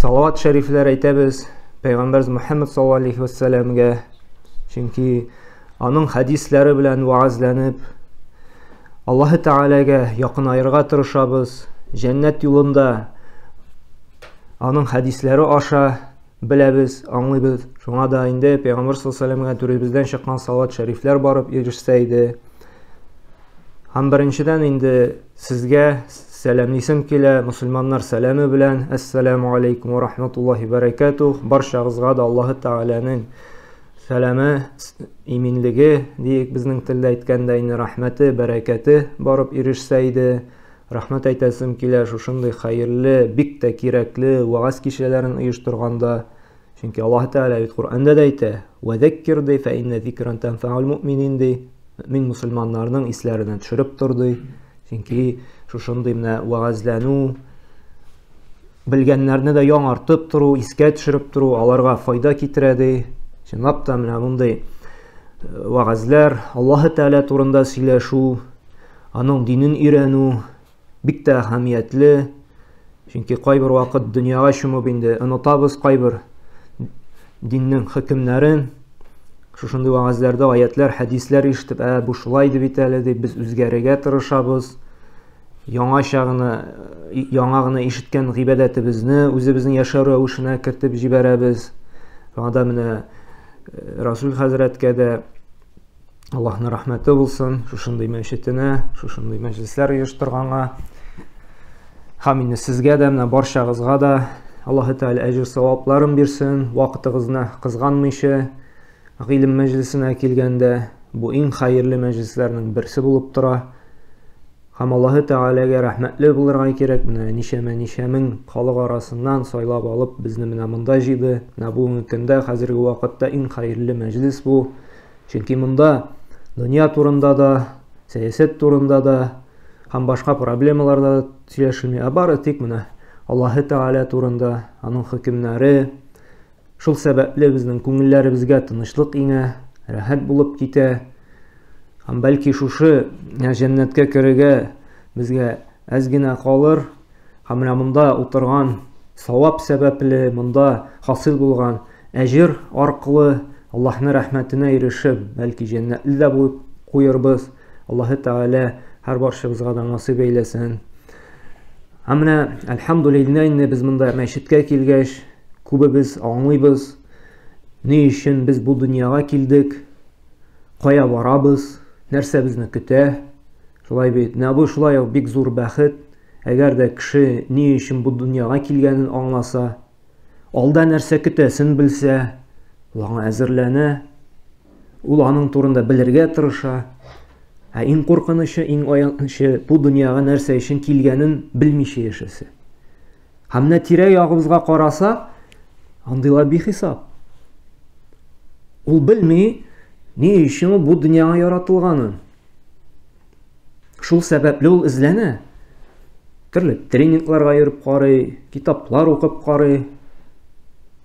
Salavat şəriflər әйтәбез Peyğəmbər Muhammed sallallahu aleyhi ve sellem'ə. Çünki onun hədisləri bilən vaazlənib Allah-u Teala'ya yaxın ayırğa tırışabız. Cənnət yolunda onun hədisləri aşa biləbiz, anlayız. Şuna da indi Peyğəmbər sallallahu aleyhi ve sellem'ə türümüzdən çıxan salavat şəriflər barıb erişsəydi. Ham birinchidən indi sizə Selamlısım kele Müslümanlar selamı bilen Esselamu Aleyküm ve Rahmetullahi Berekatuh. Barşağızға da Allah-u Teala'nın selamı, iminligi deyik bizning tilda aytganda rahmeti, bereketi barıp erişseydi. Rahmet aytasım kele şuşunday hayırlı, bik de kirekli vaaz kişilerin uyuşturganda. Çünkü Allah-u Teala Kur'an'da da ayta ve zekkir de fe inne zikran tenfa'ul mu'minin de min Müslümanlarının islerinden düşürüp durdu. Çünkü şuşunday vaazlanu bilgenlerini de yaңартып тұру, искә төшереп тұру, аларга файда китерәди. Чынлап та менә мондай ваазлар Аллаһы Тәгалә турында сөйләшү, аның динен өйрәнү бик тә әһәмиятле. Чөнки кайбер вакыт дөньяга чумып инде онытабыз кайбер диннең хөкемнәрен. Шушындай ваазларда аятлар, хәдисләр ишетеп, бу шулай дип бит әле дип без үзгәрергә тырышабыз. Яңа гына ишеткән гыйбадәтебезне үзебезнең яшәү рәвешенә кертеп җибәрәбез. Анда менә Расул хәзрәткә дә Аллаһның рәхмәте булсын, шушындай мәчетенә, шушындай мәҗлесләр оештырганга. Һәм инде сезгә дә, менә барчагызга да Аллаһы Тәгалә әҗр-савапларын бирсен. Вакытыгызны кызганмыйча гыйлем мәҗлесенә килгәндә бу иң хәерле мәҗлесләрнең берсе булып тора. Һәм Аллаһы Тәгаләгә рәхмәтле булырга кирәк. Менә ничәмә мең халык арасыннан сайлап алып безне менә монда җыйды. Менә бу көндә хәзерге вакытта иң хәерле мәҗлес бу. Чөнки монда дөнья турында да, сәясәт турында да һәм башка проблемаларда сөйләшелми, бары тик менә Аллаһы Тәгалә турында, аның хөкемнәре. Шул сәбәпле безнең күңелләребезгә тынычлык иңә, рәхәт булып китә. Һәм бәлки шушы җәннәткә керергә безгә әз генә калыр. Һәм менә монда утырган савап сәбәпле, монда хасил булган әҗр аркылы Аллаһның рәхмәтенә ирешеп, бәлки җәннәтле дә булып куербыз. Аллаһы Тәгалә һәр барчабызга да насыйп әйләсен. Һәм менә әлхәмдүлилләһ, инде без монда мәчеткә килгәч, күбебез аңлыйбыз, ни өчен без бу дөньяга килдек, кая барабыз, нәрсә безне көтә. Шулай бит, бу шулай ук бик зур бәхет. Әгәр дә кеше ни өчен бу дөньяга килгәнен аңласа, алда нәрсә көтәсен белсә, аңа әзерләнә, ул аның турында белергә тырыша. Иң куркынычы, иң аянычы бу дөньяга нәрсә өчен килгәнен белмичә яшәсә. Һәм менә тирә-ягыбызга караса, андыйлар бихисап. Ул белми, ни өчен бу дөньяга яратылганын. Шул сәбәпле ул эзләнә. Төрле тренингларга йөреп карый, китаплар укып карый.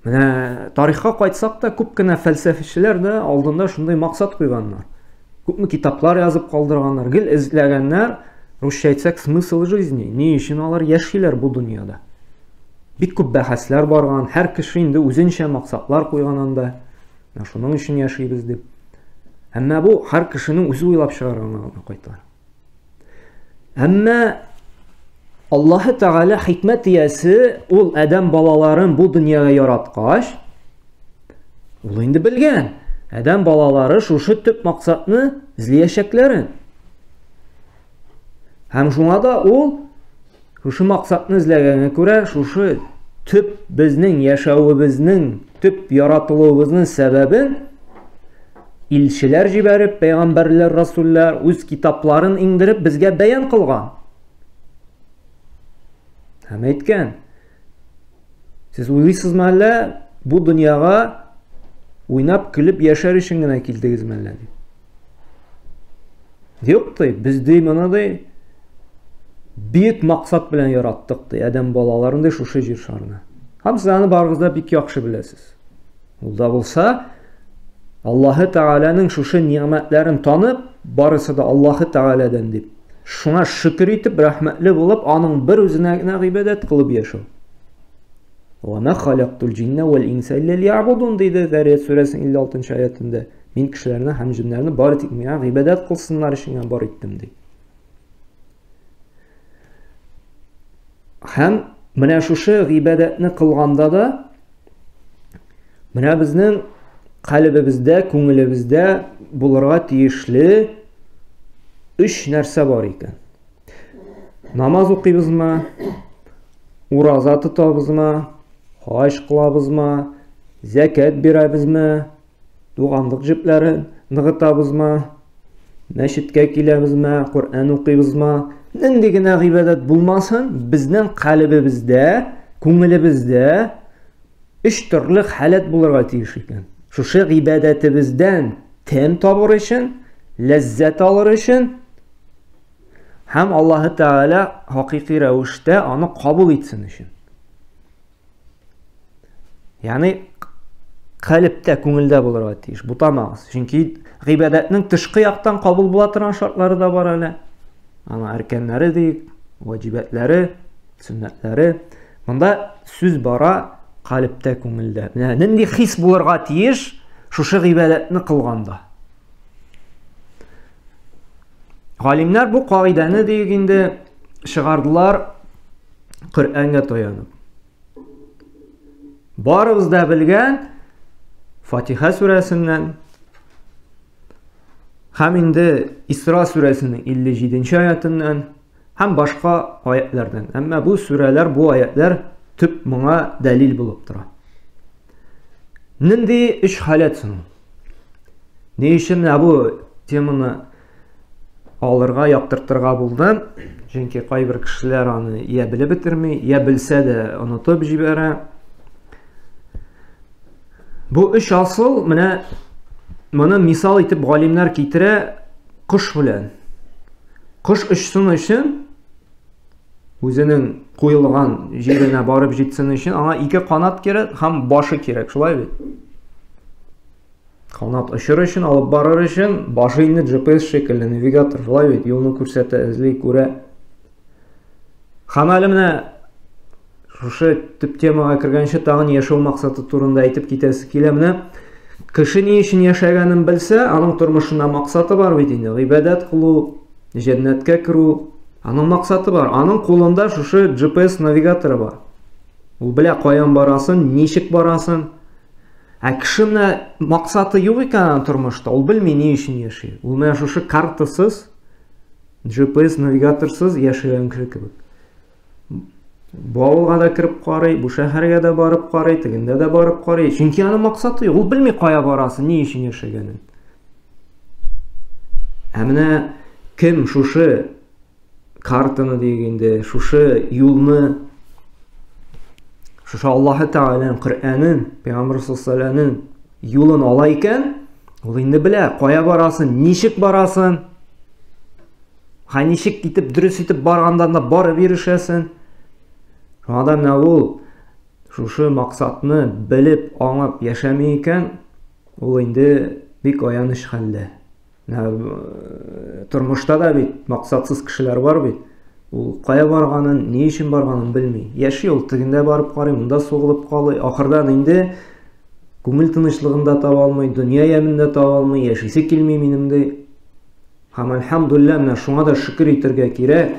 Менә тарихка кайтсак та, күп кенә фәлсәфәчеләр дә алдында шундый максат куйганнар. Күпме китаплар язып калдырганнар, гел эзләгәннәр, русча әйтсәк, смысл жизни. Ни өчен алар яшиләр бу дөньяда? Бик күп бәхәсләр барган, һәр кеше инде үзенчә максатлар куйган анда. Шуның өчен яшибез дип. Әмма бу һәр кешенең үзе уйлап чыгарган кайталар. Әмма Аллаһы Тәгалә хикмәт иясе, ул адәм балаларын бу дөньяга яраткач, ул инде белгән. Адәм балалары шушы төп максатны эзләячәкләрен. Һәм шуңа да ул шушы максатны эзләгәнгә күрә, шушы төп безнең яшәүебезнең, төп яратылуыбызның сәбәбен илчеләр җибәреп, пәйгамбәрләр, расуллар үз китапларын иңдереп безгә бәян кылган. Һәм әйткән, сез уйлыйсызмы әллә, бу дөньяга уйнап, көлеп яшәр өчен генә килдегезме әллә дип. Юк ди, без ди моныдай бик максат белән яраттык ди, адәм балаларын ди шушы җир шарына. Һәм сез аны барыгызда бик яхшы беләсез. Ул да булса, Аллаһы Тәгаләнең шушы ниъмәтләрен танып, барысы да Аллаһы Тәгаләдән дип, шуңа шөкер итеп, рәхмәтле булып, аның бер үзенә генә гыйбадәт кылып яшәү. وَمَا خَلَقْتُ الْجِنَّ وَالْإِنْسَ إِلَّا لِيَعْبُدُونَ deydi Zariyat suresinin 56. ayetinde. Men kişilerine hem cinlerini bar ettim ya, ibadet kılsınlar için bar ettim deydi. Hem mene şuşu ibadetini kılganda da mene bizning qalbimizda, ko'nglimizda bularga tiyishli 3 narsa bor ekan. Namoz o'qiymizmi? Uroza tutabizmi? Haj qilabizmi? Zakat beramizmi? Tug'anliq jiplarini nig'itabizmi? Masjidga kelamizmi? Qur'on o'qiymizmi? Nendegina ibodat bo'lmasin, bizning qalbimizda, ko'nglimizda 3 turli holat bo'larga tegish ekan. Shu ibodatimizdan ta'm topish uchun, lazzat olish uchun ham Alloh taolo haqiqiy ravishda uni qabul etsin uchun. Ya'ni qalbda, ko'ngilda bo'larga tegish. Bu tamamız. Chunki ibodatning tashqi yoqdan qabul bo'la turgan shartlari da bor hali. Ana erkenleri deyik, vacibatları, sünnetleri. Bunda söz bara qalbda, ko'ngilda. Nindi his bo'larga tegish shu ibodatni qilganda. Alimlar bu qoidani deganda chiqardilar Qur'onga tayanib. Baribizda bilgan Fatiha surasidan hem indi İsra suresinin 57. ayetinden hem başka ayetlerden. Ama bu sureler, bu ayetler tüp buna delil bulup dura. Nindi 3 halet sunu. Ne işin bu temini alırga, yaptırtırga buldum. Çünkü kaybır kişiler onu ya bile bitirmi, ya bilse de unutup jibere. Bu iş asıl Buni misal etib olimlar keltira qush bilan. Qush uchsin uchun o'zining qo'yilgan yerine borib jetsin uchun anga 2 qanot kerak, ham boshi kerak, shulaymi? Qanot uchish uchun, olib borish uchun boshingni GPS shekilli navigator, shulaymi? Yo'lni ko'rsata, izlay ko'ra. Hamali mana shu tip temaga kirgancha tag'in yashaw maqsadi turida aytib ketasi kelamni. Kişi ne için yaşayanını bilse, onun turmuşunda maksatı var beydi. İbadet kılu, cennetke kiru, onun maksatı var. Onun kolunda şu GPS navigatörü var. O bile koyan barasın, neşik barasın. Kişinin maksatı yok iken turmuşta, o bilmeyi ne için yaşıyor. O bile şu kartısız, GPS navigatörsüz yaşayan kişi gibi. Bu avulga da kirib qaray, bu shaharga da borib qaray, tiginda da borib qaray. Chunki ani maqsadi yo'q, u bilmay qo'ya borasi, ne ishini yashaganin. Amina kim shu kartani deganda, shu yo'lni shu Alloh taolaning Qur'onin, Payg'ambar sollallohu alayhi vasallamning yo'lini ola ekan, u endi bila qo'ya borasin, nechik borasin. Qanishik ketib, durust etib borganda borib berishasin. Adam ne ol? Şu maksatını bilip anlap yaşamayken ol indi bir ayanış halde. Turmuşta da bir maksatsız kişiler var bir. Ol kaya barganın, ne için barganın bilmey. Yaşıyor, tiginde barıp qaray, bunda soğulup qalay. Ahırdan indi ko'ngil tinchlig'ini tapa olmay, dünya yeminde tapa olmay, yaşaysa kelmey menimde. Ham alhamdulillah, mana shunga da shukr etirga kerak.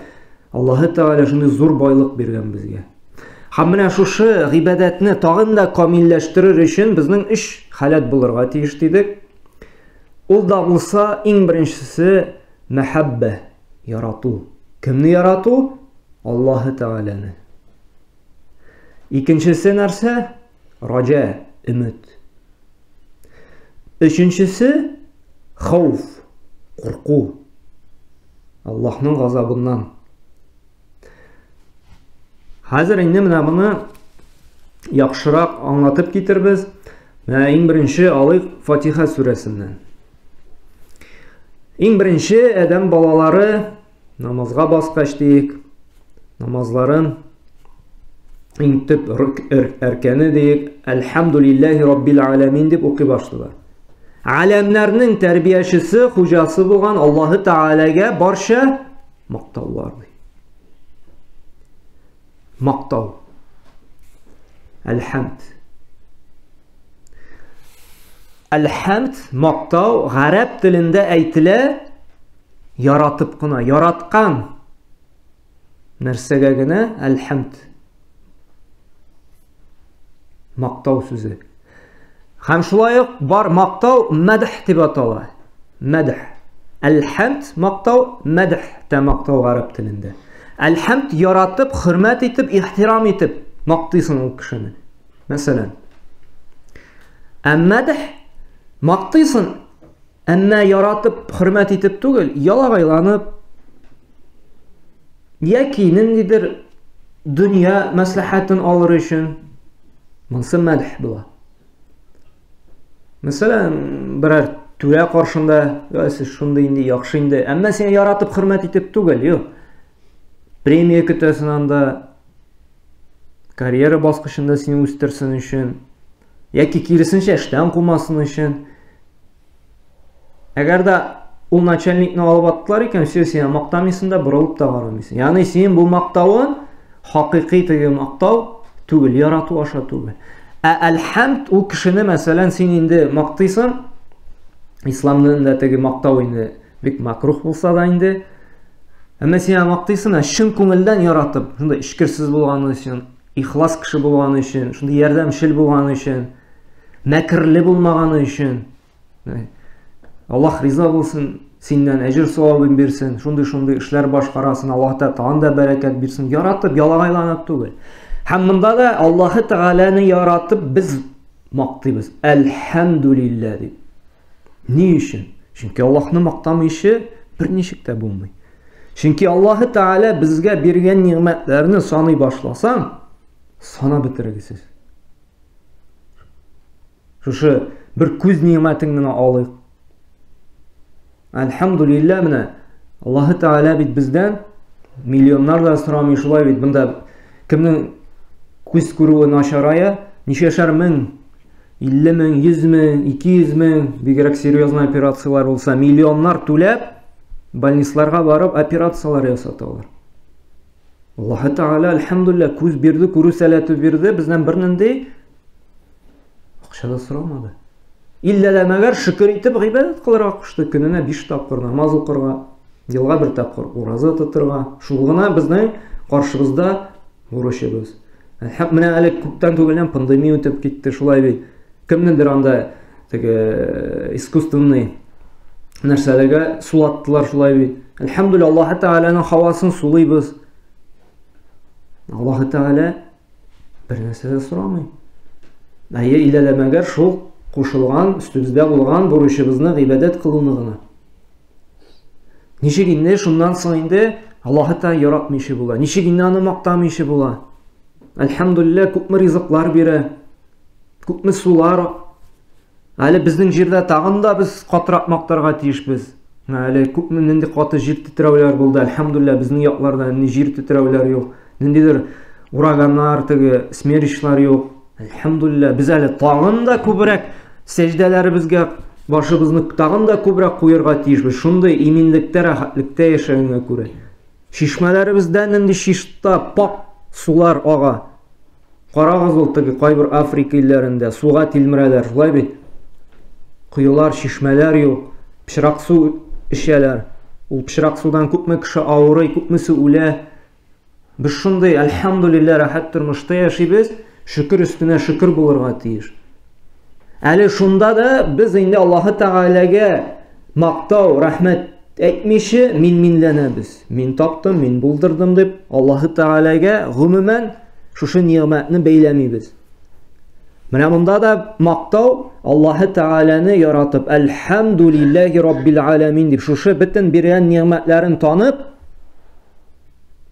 Alloh taolo shunday zo'r boylik bergan bizga. Hamına şu ibadatni tag'in da komilleştirir için bizning 3 holat bo'larga tegish dedik. Ul da bo'lsa eng birinchisi mahabba, yaratuv. Kimni yaratuv? Alloh taolani. Ikkinchisi narsa roja, umid. Uchinchisi xavf, qo'rquv. Allohning g'azabidan. Hazır indi mana buni yaxshiroq anlatib ketirmiz. Mana eng birinchi olaylik Fatiha surasidan. Eng birinchi adam bolalari namozga bosqachdik. Namozlarin eng tip erkani deyik, Elhamdülillahi Rabbil alamin deb o'qiy boshladilar. Alamlarning tarbiyachisi, xo'jasi bo'lgan Alloh taolaga barcha maqtovlar. Maqtov. Әл-хәмд. Әл-хәмд мактау гарәп телендә әйтелә яратып кына, яраткан нәрсәгә генә әл-хәмд. Мактау сүзе. Һәм шулай ук бар мактау мәдх дип атала. Мәдх. Әл-хәмд мактау, мәдх тә мактау гарәп телендә. Әл-хәмд яратып, хөрмәт итеп, ихтирам итеп мактыйсың ул кешене. Мәсәлән, мәдх мактыйсың, әмма яратып, хөрмәт итеп түгел, ялагайланып, яки ниндидер дөнья мәслихәтен алыр өчен, монсы мәдх була. Мәсәлән, берәр түрә каршында, сез шундый инде, яхшы инде, әмма син яратып, хөрмәт итеп түгел, юк. Премия көтәсен анда, карьера баскычында сине үстерсен өчен, яки киресенчә эштән кумасын өчен. Әгәр дә ул начальникны алып аттылар икән, син мактамыйсың да, борылып та карамыйсың. Ягъни син бу мактауын хакыйкый теге мактау түгел, ярату аша түгел. Әл-хәмд ул кешене, мәсәлән, син инде мактыйсың, исламның да теге мактау инде бик макрух булса да инде, әмма син мактыйсың, чын күңелдән яратып, шунда ишкерсез булганы өчен, ихлас кеше булганы өчен, шунда ярдәмчел булганы өчен, мәкерле булмаганы өчен. Аллаһ риза булсын, синнән әҗр савабын бирсен, шундый эшләр башкарасын, Аллаһ Тәгалә да бәрәкәт бирсен, яратып, ялагайланып түгел. Һәм монда да Аллаһ Тәгаләне яратып без мактыйбыз. Әлхәмдүлилләһ дип. Ни өчен? Чөнки Аллаһны мактамыйчы берничек тә булмый. Чөнки Аллаһ Тәгалә безгә биргән ниъмәтләрне саный башласаң, санап бетерегез. Шушы бер күз ниъмәтен генә алыйк. Әлхәмдүлилләһ, менә Аллаһ Тәгалә бит бездән миллионнарда сорамый, шулай бит. Монда кемнең күз күрүе начарая, ничәшәр мең, 50 мең, 100 мең, 200 мең, бигрәк серьезный операциялар булса, миллионнар түләп, больницаларга барып операциялар ясаталар. Аллаһ Тәгалә, әлхәмдүлилләһ, күз бирде, күрү сәләте бирде, бездән бернинди акча да сорамады. Иллә дә мәгәр шөкер итеп гыйбадәт кылырга кушты, көненә 5 тапкыр намаз укырга, елга 1 тапкыр ураза тотырга. Шул гына безнең каршыбызда бурычыбыз. Менә әле күптән түгелдән пандемия үтеп китте, шулай бит. Кемнедер анда теге искусственный нәрсәләргә сулаттылар, шулай бит. Әлхәмдүлилләһ, Аллаһ Тәгаләнең һавасын сулыйбыз. Аллаһ Тәгалә бер нәрсә дә сорамый. Иллә дә мәгәр шул кушылган, үстебездә булган бурычыбызны гыйбадәт кылуны гына. Ничек инде шуннан соң инде Аллаһ Тәгалә яратмыйчы була? Ничек инде аны мактамыйчы була? Әлхәмдүлилләһ, күпме ризыклар бирә, күпме сулар. Әле безнең җирдә тагын да без катырак мактарга тиешбез. Әле күпме нинди каты җир титрәүләр булды. Әлхәмдүлилләһ, безнең якларда ни җир титрәүләр юк, ниндидер ураганнар, теге смерчлар юк. Әлхәмдүлилләһ, без әле тагын да күбрәк сәҗдәләребезгә башыбызны тагын да күбрәк куярга тиешбез. Шундый иминлектә, рәхәтлектә яшәгәнгә күрә. Шишмәләребездән нинди шишта пак сулар ага. Карагыз, ул теге кайбер Африка илләрендә суга тилмерәләр, шулай бит. Куюлар, шишмәләр юк, пычрак су эчәләр. Ул пычрак судан күпме кеше авырый, күпмесе үлә. Без шундый, әлхәмдүлилләһ, рәхәт тормышта яшибез, шөкер өстенә шөкер булырга тиеш. Әле шунда да без инде Аллаһ Тәгаләгә мактау, рәхмәт әйтмичә минләнәбез. Мин таптым, мин булдырдым дип Аллаһ Тәгаләгә гомумән шушы ниъмәтне бәйләмибез. Менә монда да мактау Аллаһ Тәгаләне яратып, әлхәмдүлилләһи раббил аламин дип шушы бөтен биргән ниъмәтләрен танып,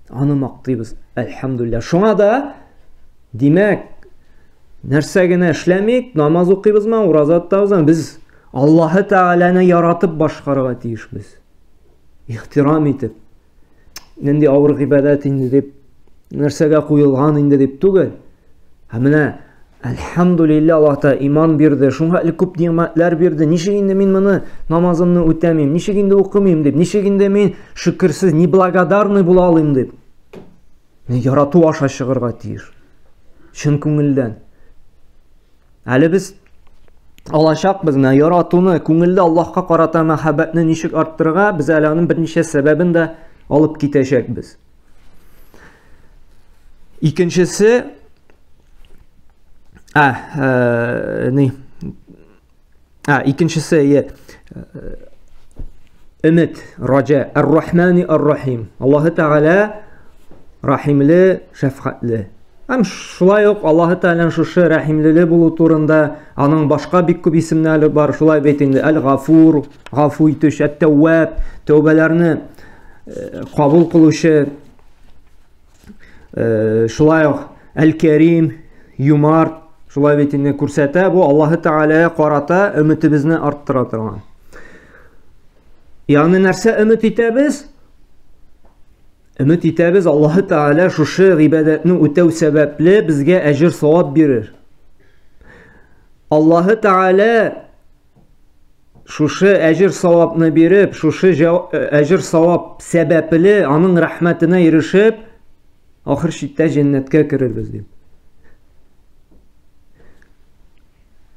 аны мактыйбыз. Әлхәмдүлилләһ. Шуңа да димәк, нәрсә генә эшләмик, намаз укыйбызмы, ураза тотабызмы, без Аллаһ Тәгаләне яратып башкарырга тиешбез. Ихтирам итеп. Нинди авыр гыйбадәт инде дип, нәрсәгә куелган инде дип түгел. Менә әлхәмдүлилләһ, Аллаһ Тәгалә иман бирде, шуңа әле күп ниъмәтләр бирде. Ничек инде мин моны намазымны үтәмим, ничек инде укымыйм дип, ничек инде мин шөкерсез, неблагодарный була алыйм дип. Ярату аша чыгарга тиеш. чын күңелдән. Әле без алачакбыз менә яратуны, күңелдә Аллаһка карата мәхәббәтне ничек арттырырга, без әле аның берничә сәбәбен дә алып китәчәкбез. Икенчесе Ümit, raca, Er-Rahmani Er-Rahim. Allahu Teala rahimli, şefkatli. Hem şulay yok Allahu Teala'nın şuшы rahimlili bulu turunda anın başka bir küp isimleri var. Şulay beytinde El-Gafur, Gafu itiş, Et-Tevvab, tövbelerini kabul kılışı. Şulay yok El-Kerim, Yumar, şulay beytinde kursata. Bu Allahu Teala'ya karata ümitimizni arttıra turgan. Yani нәрсә ümit итәбез? Ümit итәбез Аллаһы Тәгалә шушы гыйбадәтне үтәү сәбәпле безгә әҗр савап бирер. Аллаһы Тәгалә шушы әҗр савапны биреп, шушы әҗр савап сәбәпле аның рәхмәтенә ирешеп, ахыр чиктә җәннәткә керербез дип.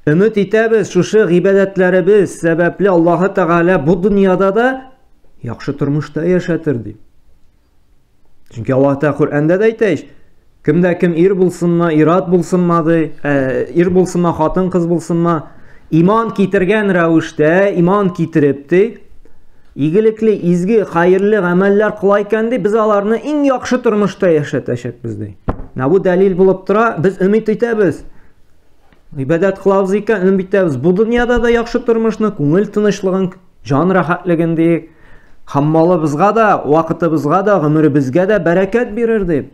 Ümit итәбез шушы гыйбадәтләребез сәбәпле Аллаһы Тәгалә бу дөньяда да яхшы тормышта яшәтер дип. Чөнки Аллаһ Тәгалә Куръанда да әйтә, кемдә кем ир булсынмы, ират булсынмы, ир булсынмы, хатын кыз булсынмы, иман китергән рәвештә, иман китереп ди, игелекле, изге, хәерле гамәлләр кыла икән ди, без аларны иң яхшы тормышта яшәтәчәкбез ди. Бу дәлил булып тора, без ümit итәбез. İbadet kılavuz iken ümit итәбез. Bu dünyada da yaxşı tırmışны, күңел тынычлыгын, жан рәхәтлеген ди, хаммалыбызга да, вакытыбызга да, гомеребезгә дә бәрәкәт бирер дип.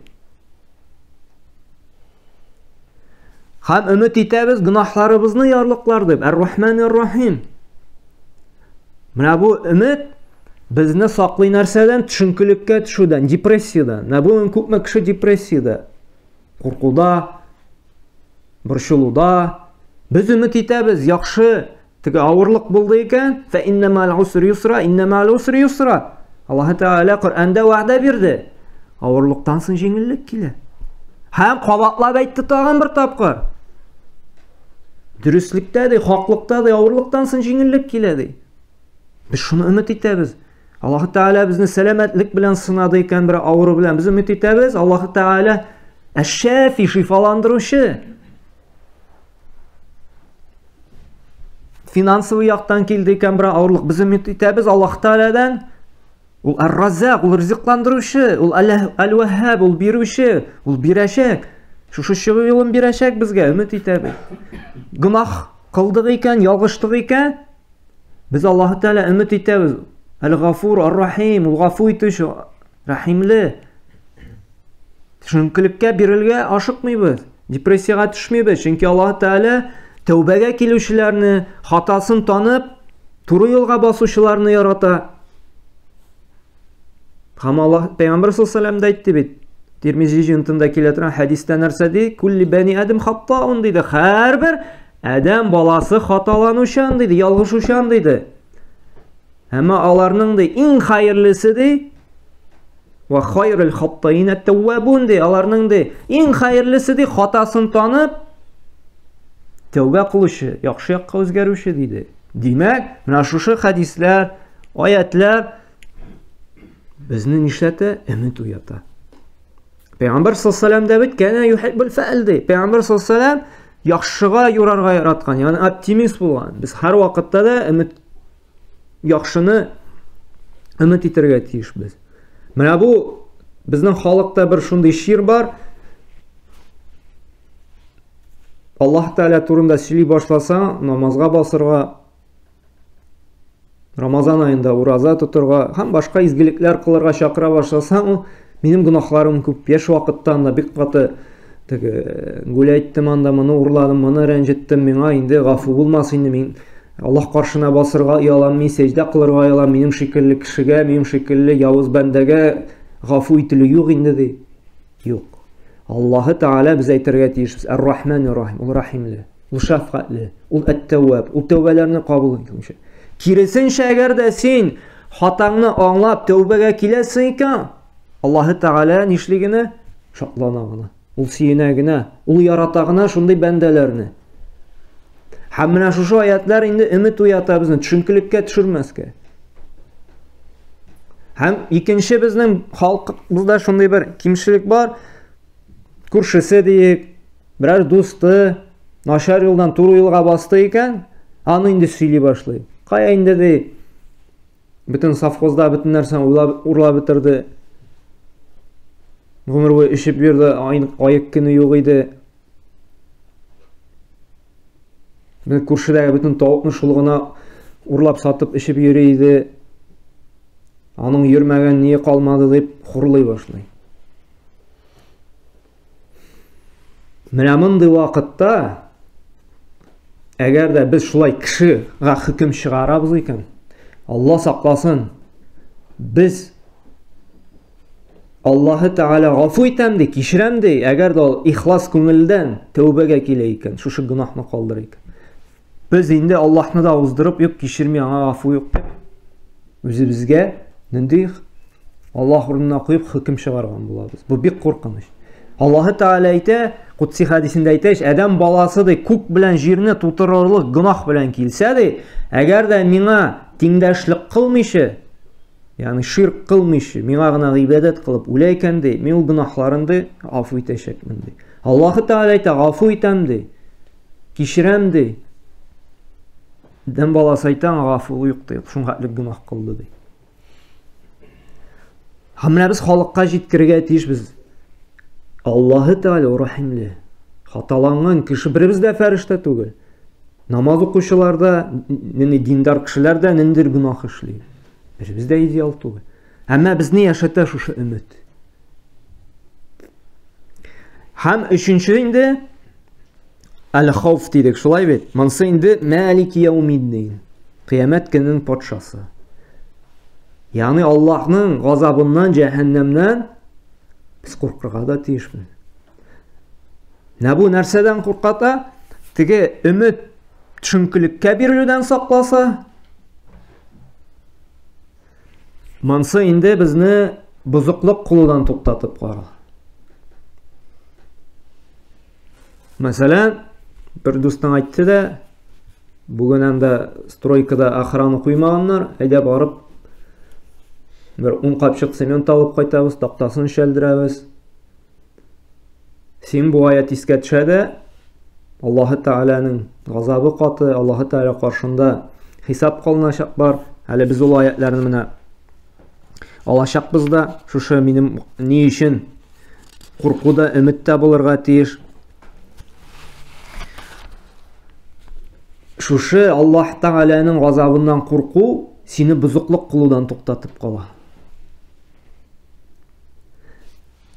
Һәм ümit итәбез гынахларыбызны ярлыклар дип. Ар-Рахман ар-Рахим. Менә бу ümit безне саклый нәрсәдән? Төшенкелеккә төшүдән, депрессиядан. Менә бу күпме кеше депрессияда, куркуда, борчылуда. Biz ümit итәбез, яхшы теге авырлык булды икән, фә иннамал усри юсра, иннамал усри юсра. Аллаһ Тәгалә Куръанда вәгъдә бирде. Авырлыктан соң җиңеллек килә. Һәм кабатлап әйтте тагын бер тапкыр. Дөреслектә дә, хаклыкта да авырлыктан соң җиңеллек килә ди. Без шуны ümit итәбез. Аллаһ Тәгалә безне сәламәтлек белән сынады икән, бер авыру белән без ümit итәбез. Аллаһ Тәгалә әш-шафи, шифаландыручы. Финансовый яктан килде икән бер авырлык, без ümit итәбез Аллаһ Тәгаләдән. Ул ар-Раззак, ул ризыкландыручы, ул Ал-Ваххаб, ул бирүче, ул бирәчәк. Шушы чыгу юлын бирәчәк безгә, ümit итәбез. Гынах кылдык икән, ялгыштык икән, без Аллаһ Тәгалә ümit итәбез. Ал-Гафур, ар-Рахим, ул гафу итүче, рәхимле. Төшенкелеккә бирелгә ашыкмыйбыз, депрессияга төшмәйбез, чөнки Аллаһ Тәгалә тәүбәгә килүчеләрне, хатасын танып, туры юлга басучыларны ярата. Һәм Аллаһ Пәйгамбәр саллаллаһу алейһи әйтте бит. Тирмизи җинтында килә торган хәдистә нәрсә ди? Кулли бани адам хаттаун диде. Һәрбер адам баласы хаталанучан диде, ялгышучан диде. Әмма аларның да иң хәерлесе ди, ва хайрул хаттаин ат-тawwabun ди. Аларның да иң хәерлесе ди, хатасын танып, тәүбә кылучы, яхшы якка үзгәрүче диде. Димәк, менә шушы хәдисләр, аятлар безне нишләтә? Өмет уята. Пәйгамбер саллаллаһу алейһи бит кәнә юхиббул фәъл ди. Пәйгамбер саллаллаһу яхшыга юрарга яраткан, ягъни оптимист булган. Без һәр вакытта да өмет, яхшыны өмет итәргә тиешбез. Менә бу безнең халыкта бер шундый шир бар. Аллаһ Тәгалә турында сөйли башласаң, намазга басырга, Рамазан айында ураза тотырга, һәм башка изгелекләр кылырга чакыра башласаң, ул минем гынахларым күп, яшь вакыттан да бик каты гүләйттем анда, моны урладым, моны рәнҗеттем, миңа инде гафу булмас инде, мин Аллаһ каршына басырга ялам, мин сәҗдә кылырга ялам, минем шикелле кешегә, минем шикелле явыз бәндәгә гафу итү юк инде ди. Юк. Аллаһы Тәгалә без әйтергә тиешбез. Ар-Рахман ар-Рахим. Ул рәхимле, ул шәфкатьле, ул әт-Тәвваб, ул тәүбәләрне кабул итүче. Киресенчә, әгәр дә син хатаңны аңлап тәүбәгә киләсең икән, Аллаһы Тәгалә нишлегене шатлана гына. ул сөенә генә, ул ярата гына шундый бәндәләрне. Һәм менә шушы аятлар инде өмет уята безне төшенкелеккә төшермәскә. Һәм икенче безнең халкыбызда шундый бер кимчелек бар. Күршесе диек, берәр дусты начар юлдан туры юлга басты икән, аны инде сөйли башлый. Кая инде ди? Бөтен совхозда бөтен нәрсәне урлап бетерде. Гомер буе эчеп йөрде, аяк көне юк иде. Мен күршедәге бөтен тавыкны шул гына урлап сатып эчеп йөри иде. Аның йөрмәгән ни калмады дип хурлый башлый. Менә мондый вакытта әгәр дә без шулай кешегә хөкем чыгарабыз икән, Алла сакласын, без Аллаһы Тәгалә гафу итәм ди, кичерәм ди, әгәр дә ул ихлас күңелдән тәүбәгә килә икән, шушы гынаһны калдыр икән. Biz инде Аллаһны да уздырып, юк кичерми, аңа гафу юк дип, үзебезгә нинди Аллаһ урынына куеп хөкем чыгарган булабыз. Бу бик куркыныч. Аллаһы Тәгалә әйтә, Кутси хадисендә әйтәш, адәм баласы ди күк белән җирне тутырырлык гынаһ белән килсә ди, әгәр дә миңа тиңдәшлек кылмыйчы, ягъни ширк кылмыйчы, миңа гына гыйбадәт кылып үлә икән ди, мин ул гынаһларымды гафу итәчәкмен ди. Аллаһы Тәгалә әйтә, гафу итәм ди, кичерәм ди. Адәм баласы әйтә, гафу юк ди, шуңа гынаһ кылды ди. Һәм менә без халыкка җиткерергә тиешбез. Аллаһы Тәгалә рәхимле. Хаталанган кеше беребез дә фәрештә түгел. Намаз укучыларда, диндар кешеләрдә ниндидер гынаһ эшли. Беребез дә идеал түгел. Әмма безне яшәтә шушы өмет. Һәм өченче инде әл-хауф дидек, шулай бит. Монсы инде Малики яумиддин. Кыямәт көненең патшасы. Ягъни Аллаһның газабыннан, җәһәннәмнән biz куркырга да тиешбез. Нә бу нәрсәдән курката? Теге өмет төшенкелеккә бирелүдән сакласа, монсы инде безне бузыклык кылудан туктатып кала. Мәсәлән, бер дустың әйтте дә, бүген анда стройкада охрана куймаганнар, әйдә барып bir 10 капчык цемент алып кайтабыз, тактасын шәлдерәбез. Син бу аят искә төшә дә, Аллаһы Тәгаләнең газабы каты, Аллаһы Тәгалә каршында хисап кылыначак бар. Әле без ул аятларны менә алачакбыз да, шушы минем ни өчен куркуда, өметтә булырга тиеш. Шушы Аллаһ Тәгаләнең газабыннан курку сине бузыклык кылудан туктатып кала.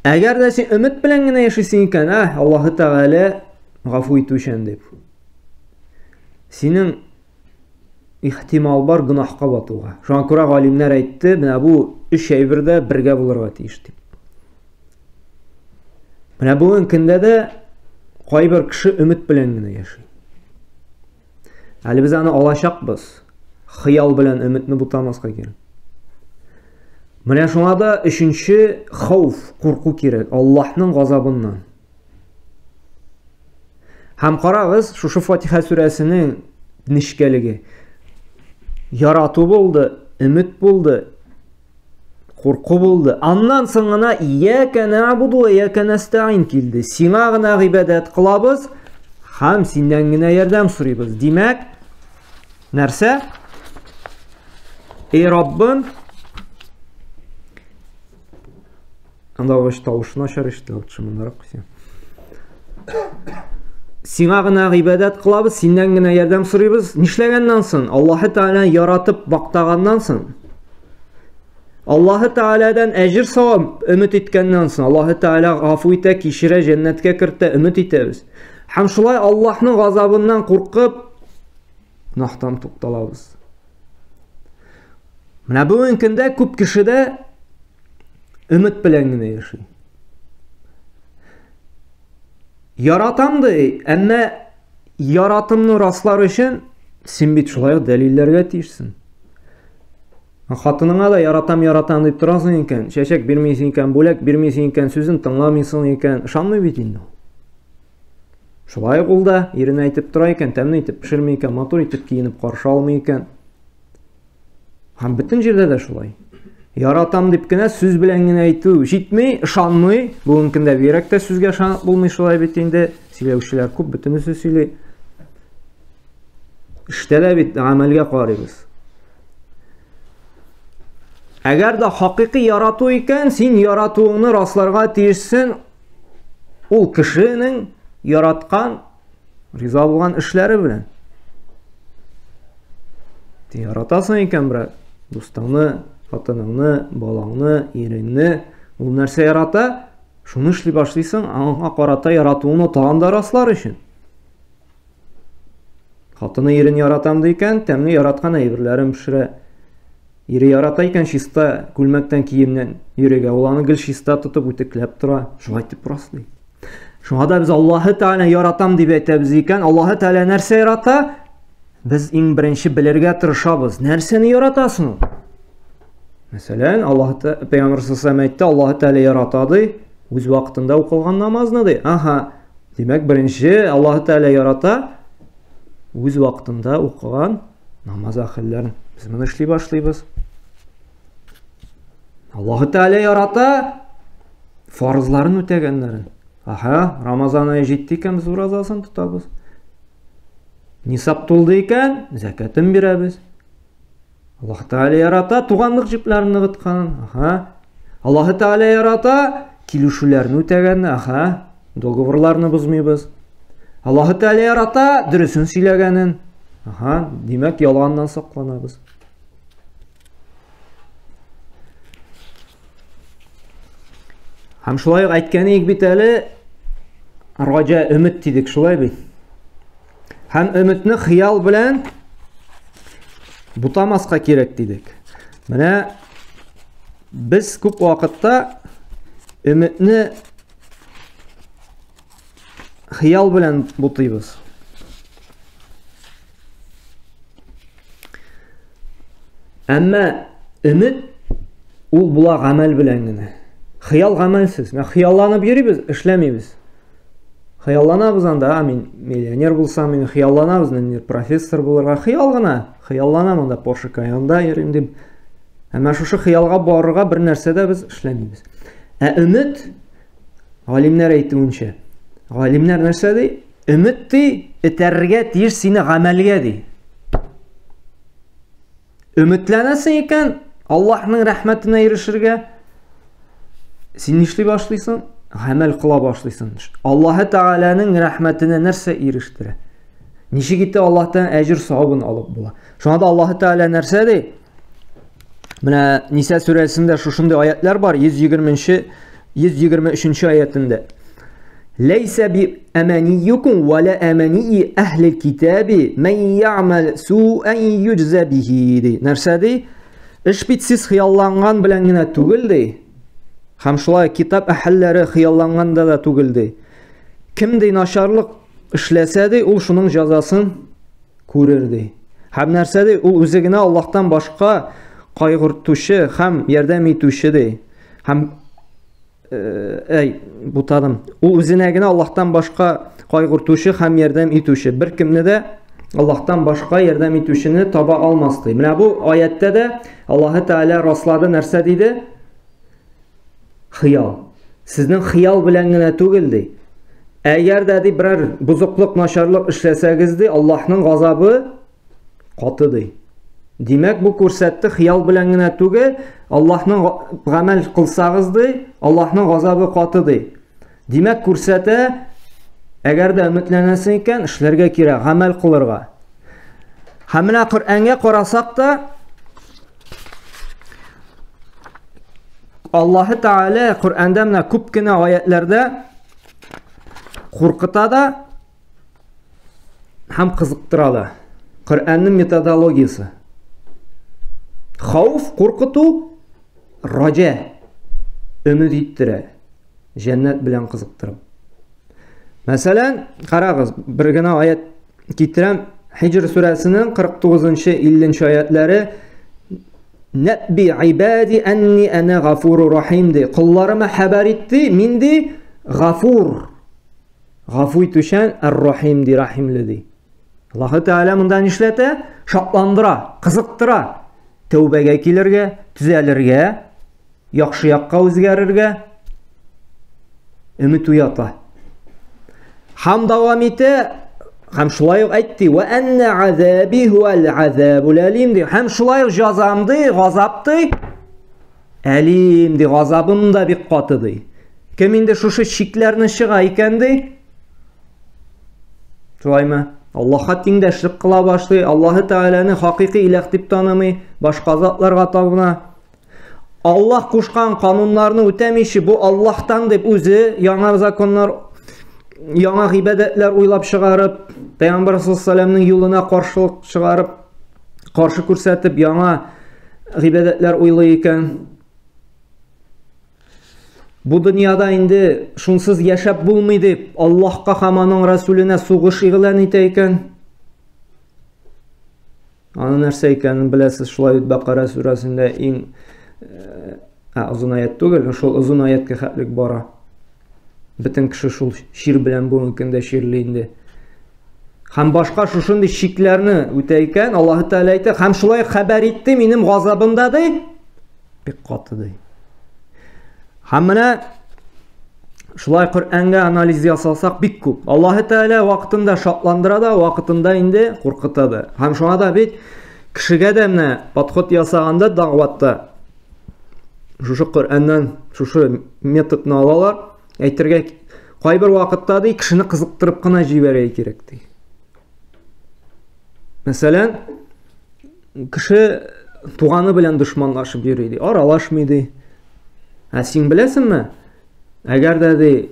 Әгәр дә син өмет белән генә яшисең икән, Аллаһы Тәгалә гафу итүчән дип. Синең ихтимал бар гынаһка батуга. Шуңа күрә галимнәр әйтте, менә бу өч әйбердә бергә булырга тиеш дип. Менә бүген көндә дә кайбер кеше өмет белән генә яши. Әле без аны алачакбыз. Хыял белән өметне бутамаска кирәк. Менә шуңа да өченче хауф, курку кирәк Аллаһның газабыннан. Һәм карагыз, шушы Фатиха сүрәсенең нишкәлеге. Ярату булды, өмет булды, курку булды. Аннан соң гына ияка нәъбуду ва ияка настаин килде. Сиңа гына гыйбадәт кылабыз һәм синнән генә ярдәм сорыйбыз. Димәк, нәрсә? Ey Rabbim, анда ваш тавышына шарышты, шымындарак куйсам. Сиңа гына гыйбадәт кылабыз, синнән генә ярдәм сорыйбыз. Нишләгәннән соң? Аллаһы Тәгалә яратып бактаганнан соң, Аллаһы Тәгаләдән әҗир савап өмет иткәннән соң, Аллаһы Тәгалә гафу итә, кичерә, җәннәткә кертә, өмет итәбез. Һәм шулай Аллаһның газабыннан куркып, гынаһтан тукталабыз. Менә бүген көндә күп кешедә өмет белән генә яши. Яратам ди, әмма яратымны раслар өчен син бит шулай дәлилләргә тиешсең. Хатыныңа да яратам дип торасың икән, чәчәк бирмисең икән, бүләк бирмисең икән, сүзен тыңламыйсың икән, ышанмый бит инде. Шулай ул да иренә әйтеп тора икән, тәмле итеп пешерми икән, матур итеп киенеп каршы алмый икән. Һәм бөтен җирдә дә шулай. Яратам дип кенә сүз белән генә әйтү җитми, ышанмый. Бүгенге көндә бирәк тә сүзгә ышанып булмый шулай бит инде. Сөйләүчеләр күп, бөтенесе сөйли. Эштә дә бит гамәлгә карыйбыз. Әгәр дә хакыйкый ярату икән, син яратуыңны расларга тиешсең ул кешенең яраткан, риза булган эшләре белән. Ти яратасың икән бер дустыңны, хатыныңны, балаңны, иреңне, ул нәрсә ярата, шуны эшли башлыйсың, аңа карата яратуыңны тагын да раслар өчен. Хатыны ирен яратам дигән, тәмле яраткан әйберләрен пешерә. Ире ярата икән чиста күлмәктән киемнән йөрегә, ул аны гел чиста тотып үтекләп тора, шулай дип раслый. Шуңа да без Аллаһы Тәгалә яратам дип әйтәбез икән, Аллаһы Тәгалә нәрсә ярата? Без иң беренче белергә тырышабыз. Нәрсәне яратасың? Мәсәлән, Аллаһ Пәйгамбәр саллаллаһу әйтте, Аллаһ Тәгалә ярата ди, үз вакытында укылган намазны ди. Аха, димәк беренче Аллаһ Тәгалә ярата үз вакытында укылган намаз әхелләрен. Без моны эшли башлыйбыз. Аллаһ Тәгалә ярата фарызларын үтәгәннәрен. Аха, Рамазан ае җитте икән, без уразасын тотабыз. Нисап тулды икән, зәкатын бирәбез. Аллаһ Тәгалә ярата туганлык җипләрен ныгытканын. Аха. Аллаһ Тәгалә ярата килешүләрне үтәгәнне. Аха. Договорларны бозмыйбыз. Аллаһ Тәгалә ярата дөресен сөйләгәнен. Аха, димәк ялганнан сакланабыз. Һәм шулай әйткәнек бит әле раҗа өмет дидек, шулай бит. Һәм өметне хыял белән бутамаска кирәк дидек. Менә без күп вакытта өметне хыял белән бутыйбыз. Әмма өмет ул була гамәл белән генә. Хыял гамәлсез. Менә хыялланып йөрибез, эшләмибез. Хыялланабыз анда, мин миллионер булсам, мин хыялланабыз, мин профессор булырга хыял гына. Хыялланам анда Porsche Cayenne йөрим дип. Әмма шушы хыялга барырга бер нәрсәдә без эшләмибез. Өмет, галимнәр әйтүенчә, галимнәр нәрсә ди? Өмет ди, этәргә тиеш сине гамәлгә ди. Өметләнәсең икән, Аллаһның рәхмәтенә ирешергә, син нишли башлыйсың? Гамәл кыла башлыйсың. Аллаһ Тәгаләнең рәхмәтенә нәрсә ирештерә? Ничек итә Аллаһтан әҗр савабын алып була? Шуңа да Аллаһ Тәгалә нәрсә ди? Менә Ниса сүрәсендә шушындый аятлар бар, 123 аятында. Лейса би аманiyukum ва ла амани ахли китаби ман я'мал су'ан юджа биhi. Нәрсә ди? Эш бит сез хыялланган белән генә түгел ди. Һәм шулай китап әһелләре хыялланганда да түгел ди. Кем ди начарлык эшләсә ди, ул шуның җәзасын күрер ди. Һәм нәрсә ди? Ул үзе генә Аллаһтан башка кайгыртучы һәм ярдәм итүче ди. Һәм бутадым. Ул үзенә генә Аллаһтан башка кайгыртучы һәм ярдәм итүче. Бер кемне дә Аллаһтан башка ярдәм итүчене таба алмас ди. Менә бу аятта да Аллаһ Тәгалә раслады, нәрсә диде? Хыял. Сезнең хыял белән генә түгел ди. Әгәр дә ди берәр бузыклык, начарлык эшләсәгез ди, Аллаһның газабы каты ди. Димәк, бу күрсәтте хыял белән генә түгел, Аллаһның гамәл кылсагыз ди, Аллаһның газабы каты ди. Димәк, күрсәтә, әгәр дә өметләнәсең икән, эшләргә кирәк, гамәл кылырга. Һәм менә Коръәнгә карасак та, Аллаһ Тәгалә Коръәндә менә күп кенә аятларда куркыта да һәм кызыктыра да. Коръәннең методологиясе. Хауф, куркыту, раҗа, өмет иттерә, җәннәт белән кызыктырып. Мәсәлән, карагыз, бер генә аят китерәм, Хиҗр сүрәсенең 49-50 аятлары. Nebbi ibadi enni ene gafuru rahim de. Kullarıma haber etti. Mindi gafur. Gafu itüşen er-rahim di, rahimli di. Allah Teala bundan işlete, şatlandıra, kızıktıra. Tövbege kilirge, tüzelirge, yakşı yakka özgerirge, ümit uyata. Ham davam ete, hem şulayık etti. Ve enne azabi huvel azabul alim di. Hem şulayık cazamdı, gazaptı. Alim di, gazabım da bir katı di. Kiminde şuşu şiklerini şığa ikendi. Şulay mı? Allah'a tengdeşlik kıla başlay. Allah Teala'nı hakiki ilah dip tanımay. Başka zatlarga tapına. Allah kuşkan kanunlarını ötemişi bu Allah'tan dep özü yana zakonlar, yana ibadetler uylap çıkarıp, Peygamber sallallahu aleyhi ve sellem'nin yoluna karşılık çıkarıp, karşı kürsatip yana ibadetler uylayıken, bu dünyada indi şunsuz yaşap bulmaydı. Allah'a hamanın Resulüne suğuş ilan eteyken, anı nerse ekanin bilesiz. Şulay Bakara suresinde en uzun ayet değil, şol uzun ayetke hatlik bara. Bütün kişi şol şiir bilen bu mümkünde şiirliğinde. Hem başka şuşundu şiklerini öteyken Allah-u Teala ayette, hem şulay haber etti benim gazabımda dey, bir katı dey. Hamına şulay Kur'an'ga analiz yasalsak bik köp. Allah-u Teala vaktinde şatlandıra da, vaktinde indi korkuta da. Hem şuna da bit kişiге de mine patxot yasağında dağvatta şuşu Kur'an'dan şuşu metodunu alalar. Aytırga kay bir vakitta dey kişini kızıktırıp kına jiberey kerek dey. Mesela kişi tuğanı bilen düşmanlaşıp yürüydü, aralaşmıydı. Sen bilesin mi? Eğer de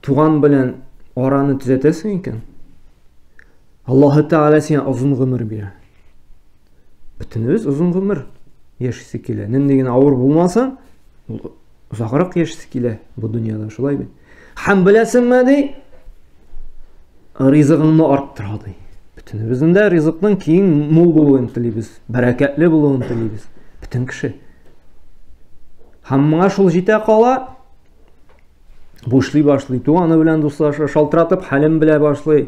tuğan bilen aranı düzetesin iken Allah-u Teala sana uzun ömür verir. Bütünüz uzun ömür yaşısı kile. Nendegin ağır bulmasan uzakırak yaşısı kile bu dünyada şulay bir. Hem bilesin mi dey rizqını arttırады. Bütünüzün de rizqның keyin mol buluğunu tileybiz, bereketli buluğunu tileybiz. Bütün kişi. Hamma şol jite kala boşlay başlay. Tuğanı bilen dostlaşa şaltıratıp halim bile başlay.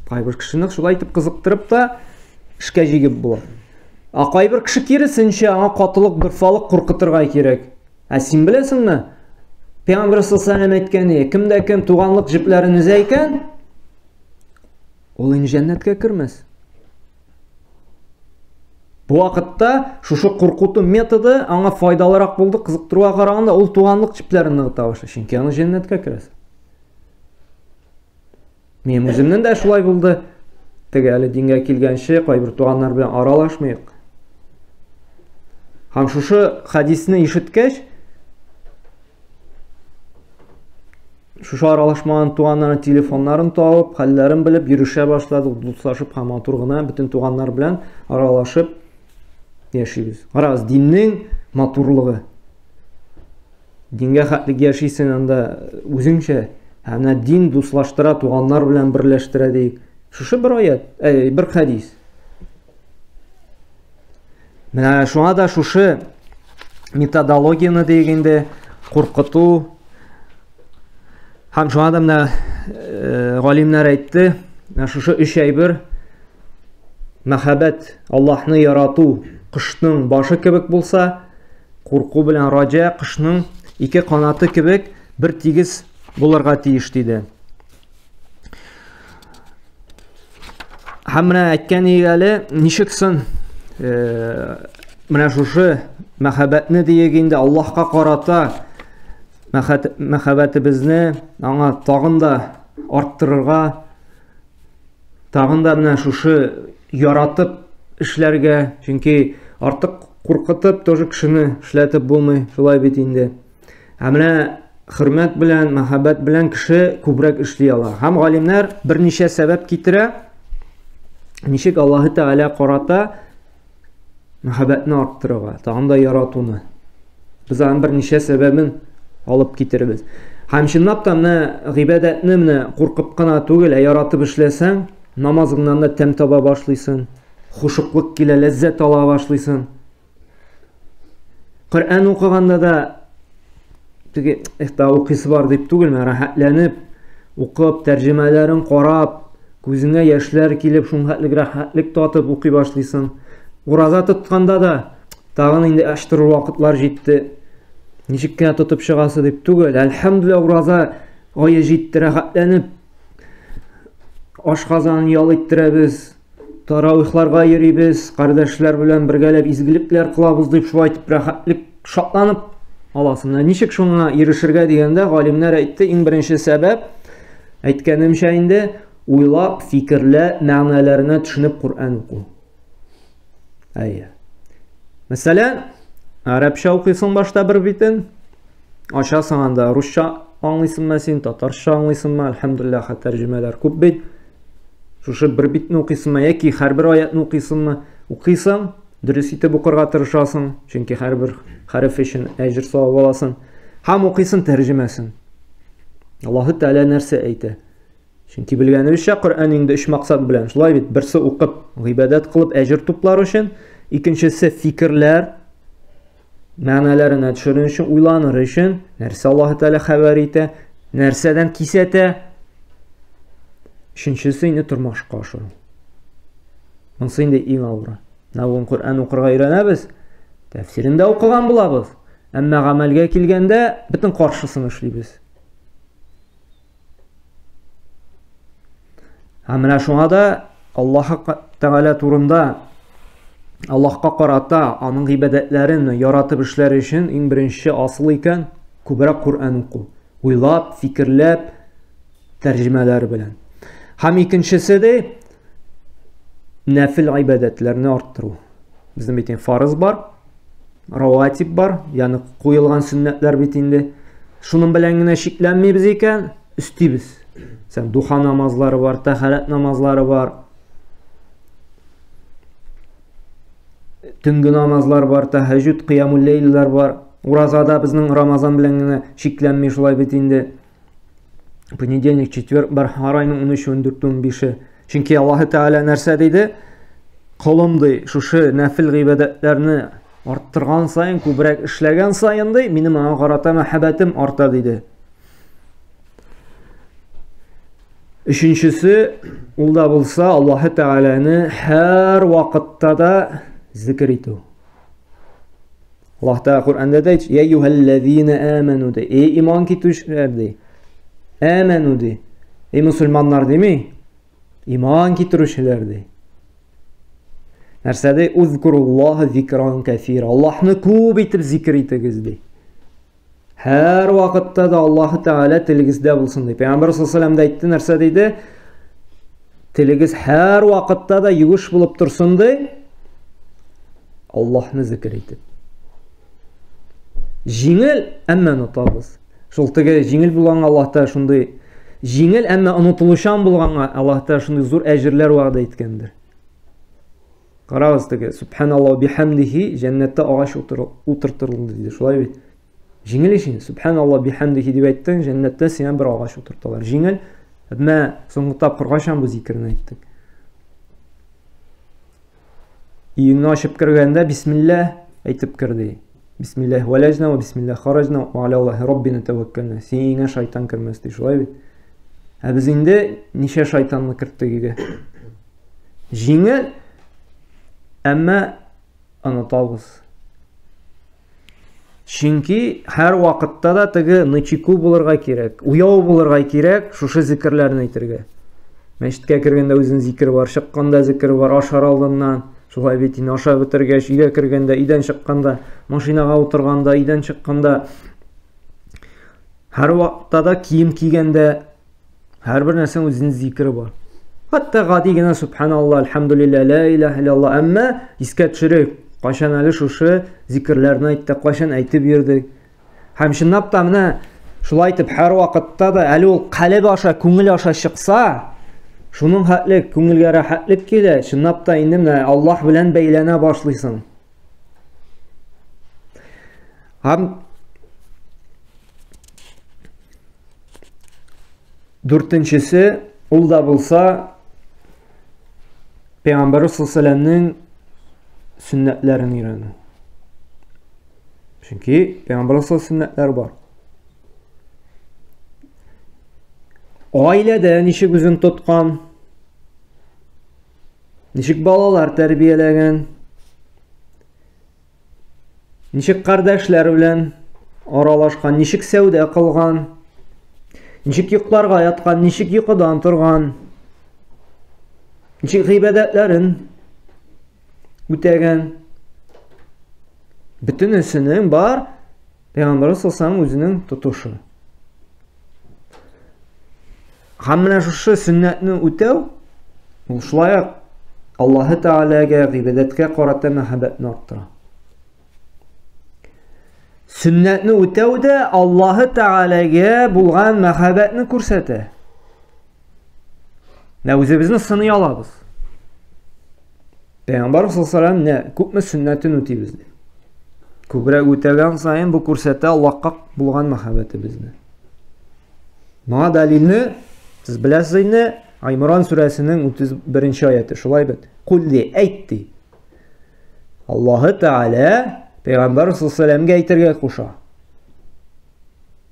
Kay bir kişini şulay etip kızıktırıp da işke jigip bular. Kay bir kişi kerisinçe ana katılık, dırfalık korkutırga kerek. Sen bilesin mi? Peygamber sallallahu aleyhi ve sellem etkeni, kimde kim tuğanlık jipleriniz eyken ol cennetke kirmez. Bu vakitte şuşu korkutu metodu ana faydalırak buldu. Kızıktırığa karaganda ol tuğanlık jiplerini gıta başla. Çünkü ana cennetke kirmez. Men özümden de şulay buldu. Tegeli dinge kelgen şey, kay bir tuğanlar bilen aralaşmayık. Ham şuşu hadisini işitkeş, şuşu aralaşmağın tuğanların telefonlarını tağıp, hallerini bilip, yürüyüşe başladı, dostlaşıp, ham oturğuna, bütün tuğanlar bilen aralaşıp yaşayız. Araz dinnin maturluğu. Dinge hatlik yaşayısın anda özünçe, hem din dostlaştıra, tuğanlar bilen birleştire deyik. Şuşu bir ayet, bir hadis. Mena şuna da şuşu metodologiyani degende korkutu. Hem şuna da mena galimler aytdı. Şuşu üç bir mehabet, Allah'ını yaratu kışның başı kebek bulsa, korku bilen raja kışның iki kanatı kebek bir tigiz bularga tiyiş dedi. Hem mena aytgan egeli nişiksin mena şuşu mehabetni degende Allah'a karata mehabetimizni ana tagın da arttırırga, tagın da mena şuşu yaratıp işlerge, çünkü artık korkutup toju kişini işletip bulmay, şulay bit indi. Mena hürmet bilen, mehabet bilen kişi kübrek işley ala. Hem galimler bir neçe sebep kitire, nişik Allah-u Teala karata mehabetini arttırırga, tagın da yaratunu. Biz hem bir neçe sebebin alıp getiririz. Hem şundap da mena ibadetni mena korkup gana tugil, yaratıp işlesen, namazından da tem taba başlaysın, huşukluk kile lezzet ala başlaysın. Kur'an оқығанда да теге оқисы бар деп түгел, рәхәтләнеп, оқып, тәрҗемәләрен қарап, күзеңә яшьләр килеп, шуңхатлык рәхәтлек татып укый башлыйсың. Ураза тотканда да тагын инде аштыру вакытлар җитте. Ничек кенә тотып чыгасы дип түгел. Әлхәмдүлилләh, ураза ае җитте, рәхәтләнеп ашказанын ял иттерәбез, таравихларга йөрибез, кардәшләр белән бергәләп изгелекләр кылабыз дип шулай итеп рәхәтлек, шатланып аласың. Ничек шуңа ирешергә дигәндә, галимнәр әйтте, иң беренче сәбәп әйткәнемчә инде уйлап, фикерлә, мәгънәләренә төшенеп Кур'ан уку. Әйе. Мәсәлән, арабча укыйсың башта бер битен, ашасың анда русча аңлыйсыңмы син, татарча аңлыйсыңмы, әлхәмдүлилләh, тәрҗемәләр күп бит. Шушы бер битне укыйсыңмы яки һәрбер аятны укыйсыңмы? Укыйсың, дөрес итеп укырга тырышасың, чөнки һәрбер хәреф өчен әҗр савап аласың. Һәм укыйсың тәрҗемәсен. Аллаһ Тәгалә нәрсә әйтә? Чөнки белгәнебезчә, Кур'ан инде өч максат белән. Шулай бит, берсе укып, гыйбадат кылып әҗр туплар өчен, икенчесе фикерләр, мәгънәләренә төшерү өчен, уйланыр өчен, нәрсә Аллаһ Тәгалә хәбәр итә, нәрсәдән кисәтә. Өченчесе инде тормышка ашыру. Монысы инде иң авыры. Бүген Кур'ан укырга өйрәнәбез, тәфсирендә укыган булабыз, әмма гамәлгә килгәндә бөтен каршысын эшлибез. Менә шуңа да Аллаһ Тәгалә турында, Аллаһка карата аның гыйбадәтләрен яратып эшләр өчен иң беренче асыл икән күбрәк Кур'ан уку. Уйлап, фикерләп, тәрҗемәләр белән. Һәм икенчесе дә нәфил гыйбадәтләрне арттыру. Безнең бит фарыз бар, раватиб бар, ягъни куелган сөннәтләр бит инде. Шуның белән генә шикләнмибез икән, үстибез. Сән духа намазлары бар, тәһарәт намазлары бар, төнге намазлар бар, тәһәҗүд, кыямул лейлләр бар. Уразада безнең Рамазан белән генә шикләнми шулай бит инде. Понедельник, четверг бар, айның 13-14-15. Чөнки Аллаһ Тәгалә нәрсә диде? Кулым ди, шушы нәфил гыйбадәтләрне арттырган сайын, күбрәк эшләгән сайын ди, минем аңа карата мәхәббәтем арта диде. Üçüncüsü, ул да булса Аллаһ Тәгаләне һәр вакытта да зикр итү. Аллаһ Тәгалә Кур'анда да әйтә: "Я юһаллазина аману", ди, ey иман китүчеләр ди. Аману ди. Ey мусульманнар дими? Иман китерүчеләр ди. Нәрсә ди? Узкуруллаһ зикран кафир. Аллаһны күп итеп зикр итегез ди. Һәр вакытта да Аллаһ Тәгалә телегездә булсын ди. Пәйгамбер саллаллаһу алейһи ва сәлләм әйтте, нәрсә диде? Телегез һәр вакытта да югыш булып торсын ди. Аллаһны зикр итеп. Җиңел, әмма онытабыз. Шул теге җиңел булган Аллаһта шундый җиңел, әмма онытылучан булганга Аллаһта шундый зур әҗерләр вәгъдә иткәндер. Карагыз теге Субханаллаһ бихамдихи җәннәттә агач утыртылды диде. Шулай бит. Җиңел ишин, Субханаллаһ бихамдихи дип әйттең, җәннәттә сиңа бер агач утырталар. Җиңел, әмма соңгы тапкыр кайчан бу зикерне әйттек? Өеңне ачып кергәндә бисмиллаһ әйтеп керде. Бисмиллаһ валajna ва бисмиллаһ харajna ва аля Аллаһи раббина таваккална. Сиңа шайтан кермәс ди, шулай бит. Ә без инде ничә шайтанны керттек иге. Җиңел, әмма онытабыз. Чөнки һәр вакытта да теге нычику булырга кирәк, уяу булырга кирәк, шушы зикрләрне әйтергә. Мәчеткә кергәндә үзен зикр бар, чыкканда зикр бар, ашар алдыннан, шулай бит инде аша бетергәч, өйгә кергәндә, өйдән чыкканда, машинага утырганда, өйдән чыкканда, һәр вакытта да кием кигәндә, һәрбер нәрсәнең үзенең зикре бар. Хәтта гади генә Субханаллаһ, Әлхәмдүлиллаһ, ла илаһа илляллаһ, әмма искә төшерик. Кайчан әле шушы зикрләрне әйттек, кайчан әйтеп йөрдек. Һәм чынлап та менә шулай итеп һәр вакытта да әле ул калб аша, күңел аша чыкса, шуның хәтлек, күңелгә рәхәтлек килә, чынлап та инде менә Аллаһ белән бәйләнә башлыйсың. Һәм дүртенчесе, ул да булса Пәйгамбәр саллаллаһу алейһи ва сәлләмнең сүннәтләрен өйрәнү. Çünki Peygamber sünnetler var. Ailede nişik üzün tutkan, nişik balalar terbiyelegen, nişik kardeşler bilen aralaşkan, nişik sevde kılgan, nişik yıklarga yatkan, nişik yıkıdan turgan, nişik gıybedetlerin ütegen, bütün üsünün var Peygamber sallallahu özünün tutuşu. Hamına şu sünnetini ütev, şulay Allah Teala'ya gıybedetke qarata muhabbetini arttıra. Sünnetini ütev de Allah Teala'ya bulgan muhabbetini korsete. Ne özümüzün sınıyı alabız. Peygamber sallallahu aleyhi ve sellem ne? Küpme sünnetini üti bizde. Kübre ütegen sayın bu korsete Allah'a bulgan muhabbeti bizde. Ma dalilini siz biləsiniz ne? İmran suresinin 31. ayeti. Şulay bit. Kulli eytti. Allah Teala Peygamber sallallahu aleyhi ve sellem'e aytırga koşa.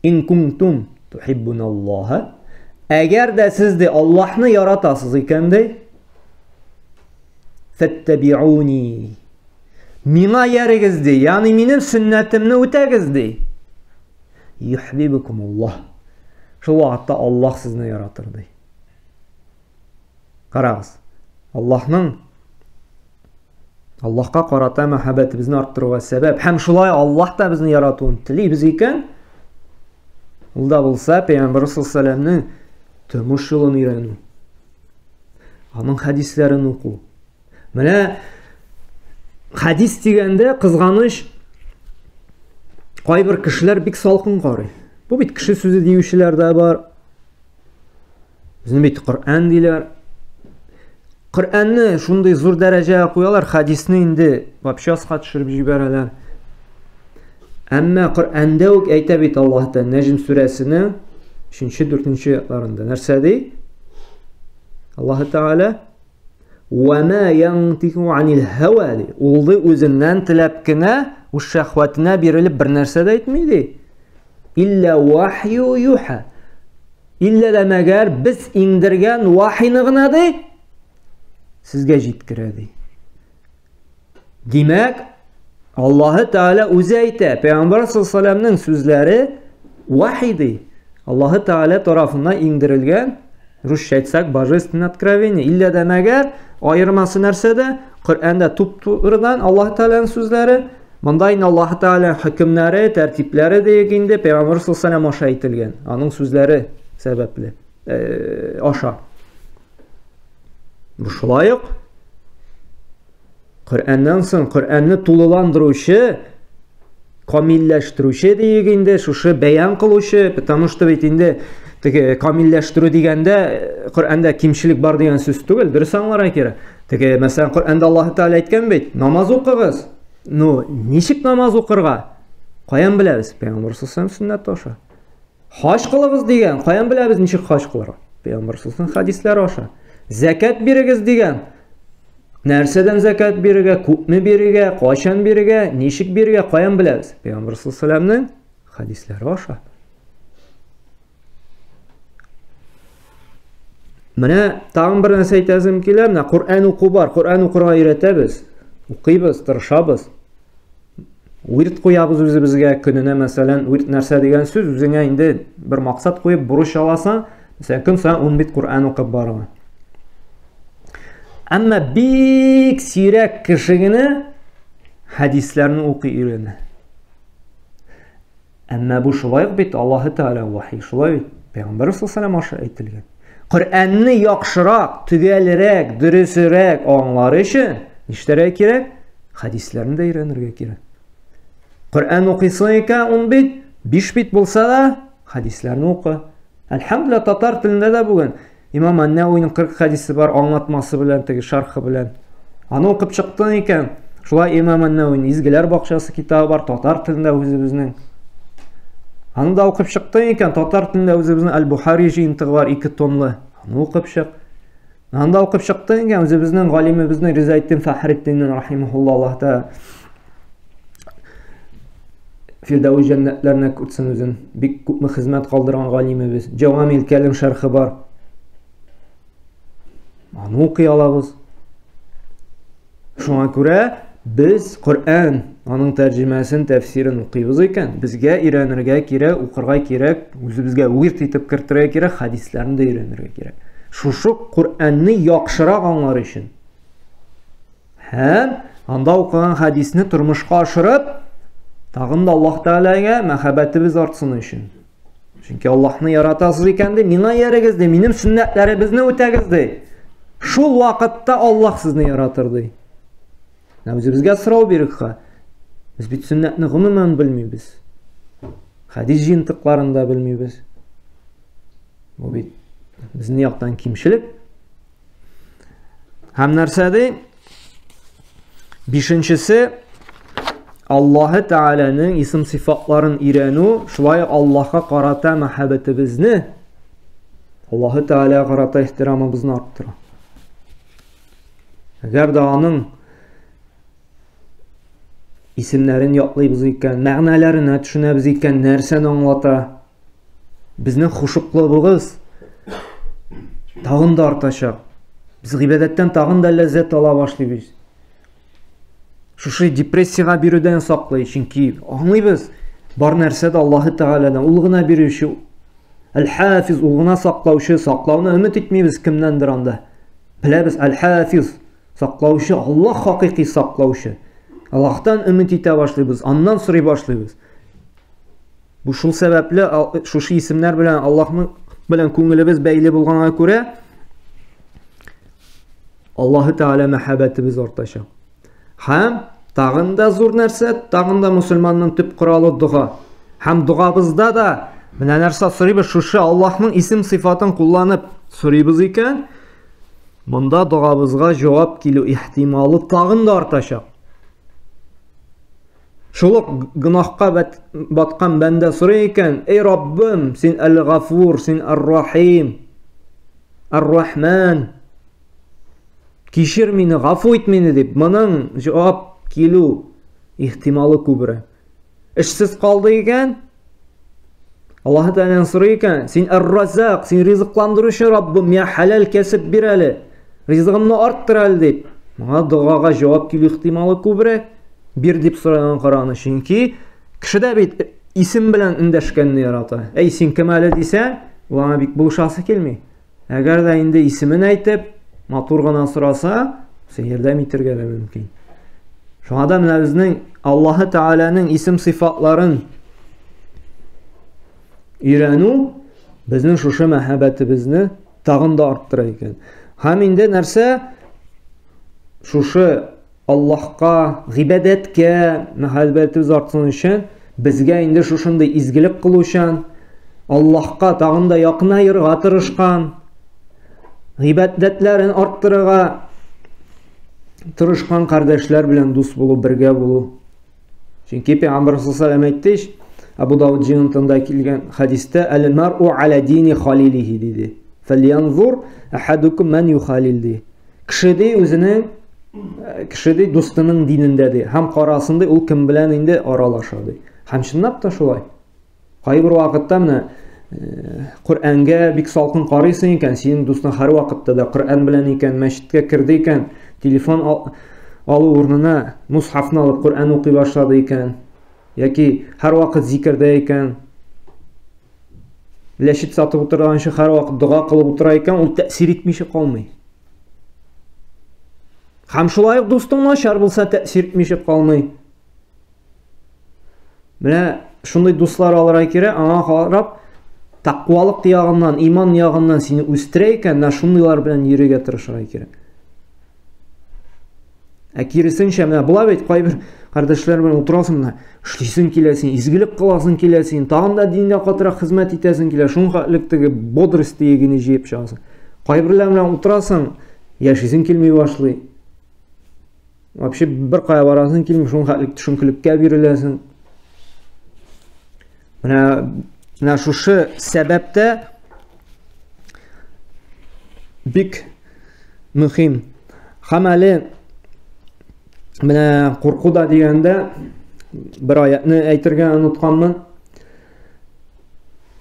İn kuntum tuhibbunallaha. Eğer de siz de Allah'ını yaratasız iken de fettebi'uni. Mina yerigizdi. Yani benim sünnetimni ötegizdi. Yuhibbukumullah. Şu vakitte Allah sizni yaratırdı. Qarağız. Allah'a qarata muhabbetimizni arttırığa sebep. Hem şulay Allah da bizni yaratığını tileybiz iken, ul da bulsa Peygamber sallallahu aleyhi ve sellem'nin turmuş yolunu öğrenu. Onun hadislerini oku. Mene hadis degende kızganış bir kişiler bik salkın qarı. Bu bit kişi sözü deyişler de var. Bizim bit Kur'an diler. Kur'an'ı şunday zor dereceye koyarlar, hadisini indi vapşe asqa düşürüp jibererler. Amma Kur'an'da ok ayta bit Allah'tan Necm suresinin 3-4 ayetlerinde nerede? Allah Teala وَمَا يَنْتِكُ عَنِ الْهَوَالِ Oldu özünden tilapkine o şehvetine birilip bir nerse de etmeydi. İlla vahyu yuha. İlla demeger biz indirgen vahyini gınadı sizge jitkiredi. Demek Allah Teala özü ayta. Peygamber sallallahu aleyhi ve sellem'nin sözleri vahiydi. Allah Teala tarafından indirilgen Rusça etsek Bожественное откровение. İlla demeger ayırması nerse de Kur'an'da tupturdan Allah Teala'nın sözleri Mındayın Allah Teala hükümleri, tertipleri deyildiğinde Peygamber sallallahu aleyhi ve sellem aşağı itilgen. Onun sözleri sebeple aşağı. Bu şulayıq. Kur'an'dan son Kur'an'ı tululandırışı, kamilleştirişi deyildiğinde şu beyan kılışı, потому что bitinde kamilleştiriş degende Kur'an'da kimçilik var degan söz tugul, dürüst anlara kere. Mesela Kur'an'da Allah Teala aytgan bit, namaz o'qig'iz. No, nişik namaz o'qirga? Qayan bilamiz? Peygamber sallallahu aleyhi ve sellem sünneti aşa. Haj qilamiz degan, qayan bilamiz nişik haj qilirga? Peygamber sallallahu aleyhi ve sellem hadislari aşa. Zakat berigiz degan. Narsadan zakat beriga, ko'pmi beriga, qachon beriga, nishik beriga qayan bilamiz? Peygamber sallallahu aleyhi ve sellem'nin hadislari aşa. Mana tag'in bir narsa aytazim kelar, Qur'on o'qib bor, Qur'on o'qirga o'rgatamiz. O'qiymiz, tirishamiz. Virt qo'yamiz o'zimizga kunina, masalan, virt narsa degan so'z o'zingga endi bir maqsad qo'yib burish olasan, masalan, kun sayin 10 bit Qur'on o'qib boraman. Amma bek siyrak kishigina hadislarni o'qiy o'rganadi. Amma bu shulay bit Alloh Taolo vahiy shulay Payg'ambar sollallohu alayhi vasallam aytilgan. Qur'onni yaxshiroq, tugalroq, durustroq anglari uchun nishtarak kerak? Hadislarni da o'rganirga kerak. Qur'on o'qiysan ekan 10 bit, 5 bit bo'lsa da hadislarni o'qi. Alhamdulillah tatar tilida da bo'lgan. İmam An-Navoiyning 40 hadisi bor, anlatması bilan, sharhi bilan. Ani o'qib chiqdim ekan. Shulay İmam An-Navoiyning Izgilar bog'chasi kitobi bor, tatar tilida o'zimizning. Ani da o'qib chiqdim ekan, tatar tilida o'zimizning Al-Buxoriy jinti bor 2 tomli. Ani o'qib chiq. Ani da o'qib chiqdim ekan, o'zimizning g'olimimizni Rizoiddin Faxriddin rahimahulloh da Firdevs cennetlerine kutsun özün. Bik күпме хезмәт калдырган галимебез. Җавамил кәлим шәрхе бар. Аны укый алабыз. Шуңа күрә biz Qur'an, аның тәрҗемәсен, тәфсирен укыйбыз икән, безгә өйрәнергә кирәк, укырга кирәк, үзебезгә вирт итеп кертергә кирәк, хадисләрне дә өйрәнергә кирәк. Шушы Qur'анны яхшырак аңлар өчен. Һәм анда укыган хадисне тормышка ашырып, тагын да Аллаһ Тәгаләгә мәхәббәтебез артсын өчен. Чөнки Аллаһны яратасыз икән ди, миңа ярагыз ди, минем сөннәтләребезне үтәгез ди. Шул вакытта Аллаһ сезне яратыр ди. Үзебезгә сорау бирик ха. Без бит сөннәтне гомумән белмибез. Хадис җинтыкларын да белмибез. Бу бит безнең яктан кимчелек. Һәм нәрсәдә? Бишенчесе Аллаһ Тәгаләнең исем сыйфатларын өйрәнү, шулай Аллаһка карата мәхәббәтебезне, Аллаһ Тәгаләгә карата ихтирамыбызны арттыра. Әгәр дә аның исемнәрен яклыйбыз икән, мәгънәләренә төшенәбез икән, нәрсәне аңлата, безнең хушуклыгыбыз тагын да артачак. Без гыйбадәттән тагын да ләззәт ала башлыйбыз. Шушы депрессияга бирүдән саклый, чөнки аңлыйбыз, бар нәрсә дә Аллаһ Тәгаләдән, ул гына бирүче, Әл-Хафиз, ул гына саклаучы, саклауны өмет итмибез кемнәндер анда. Беләбез, Әл-Хафиз, саклаучы, Аллаһ хакыйкый саклаучы. Аллаһтан өмет итә башлыйбыз, аннан сорый башлыйбыз. Бу шул сәбәпле шушы исемнәр белән Аллаһның белән күңелебез бәйле булганга күрә Аллаһ Тәгалә мәхәббәтебез артачак. Һәм тагын да зур нәрсә, тагын да мусульманның төп коралы дуга. Һәм дугабызда да менә нәрсә сорыйбыз, шушы Аллаһның исем сыйфатын кулланып сорыйбыз икән, монда дугабызга җавап килү ихтималы тагын да артачак. Шул гынахка баткан бәндә сорый икән: "Эй Раббым, син Әл-Гафур, син Ар-Рахим, Ар-Рахман, кичер мине, гафу ит мине" дип, моның җавап килү ихтималы күбрәк. Эшсез калды икән, Аллаһ Тәгаләдән сорый икән: "Син Ар-Раззак, син ризыкландыручы Раббым, я халал кәсеп бир әле, ризыгымны арттыр әле" дип, моңа дугага җавап килү ихтималы күбрәк. Бир дип сораган караны, чөнки кешедә бит исем белән эндәшкәнне ярата. Әй, син кем әле дисәң, ул аңа бик булышасы килми. Әгәр дә инде исемен әйтеп, матур гына сораса, син ярдәм итәргә дә мөмкин. Шуңа да менә безнең Аллаһ Тәгаләнең исем сыйфатларын өйрәнү безнең шушы мәхәббәтебезне тагын да арттыра икән. Һәм инде нәрсә? Шушы Аллаһка, гыйбадәткә мәхәббәтебез артсын өчен безгә инде шушындай изгелек кылучан, Аллаһка тагын да якынайырга тырышкан, гыйбадәтләрен арттырырга тырышкан кардәшләр белән дус булу, бергә булу. Чөнки Пәйгамбәр саллаллаһу алейһи ва сәлләм әйтте, Абу Дауд җинтында килгән хадистә: "Әл-мар'у аля дини халилихи" диде. "Фәльянзур ахадукум ман юхалил" ди. Кеше дустының динендә ди, һәм карасында ул кем белән инде аралаша ди. Һәм чынлап та шулай. Кайбер вакытта менә Qur'anga бик салкын карыйсың икән, синең дустың һәр вакытта да Qur'an белән икән, мәчеткә кирде икән, телефон алу урынына мусхафны алып Qur'an укый башлады икән, яки һәр вакыт зикрдә икән, ләшит сатып утырганчы һәр вакыт дуга кылып утыра икән, ул тәэсир итмичә калмый. Һәм шулай ук дустың начар булса тәэсир итмичә калмый. Менә шундый дуслар алырга кирәк, аңа карап тақвалык ягыннан, иман ягыннан сине үстерә икән, шундыйлар белән йөрергә тырышырга кирәк. Киресенчә, менә була бит, кайбер кардәшләр белән утырасың, менә эшлисең килә, син изгелек кыласың килә, син тагын да дингә катырак хезмәт итәсең килә, шуңа хәтлектәге бодрости ягыны җыеп чыгасың. Кайберләр белән утырасың, яшисең килми башлый. Вообще бер кая барасың килми, шуңа хәтлек төшенкелеккә биреләсең. Менә шушы сәбәптә бик мөһим. Һәм әле менә куркуда дигәндә bir аятны әйтергә онытканмын.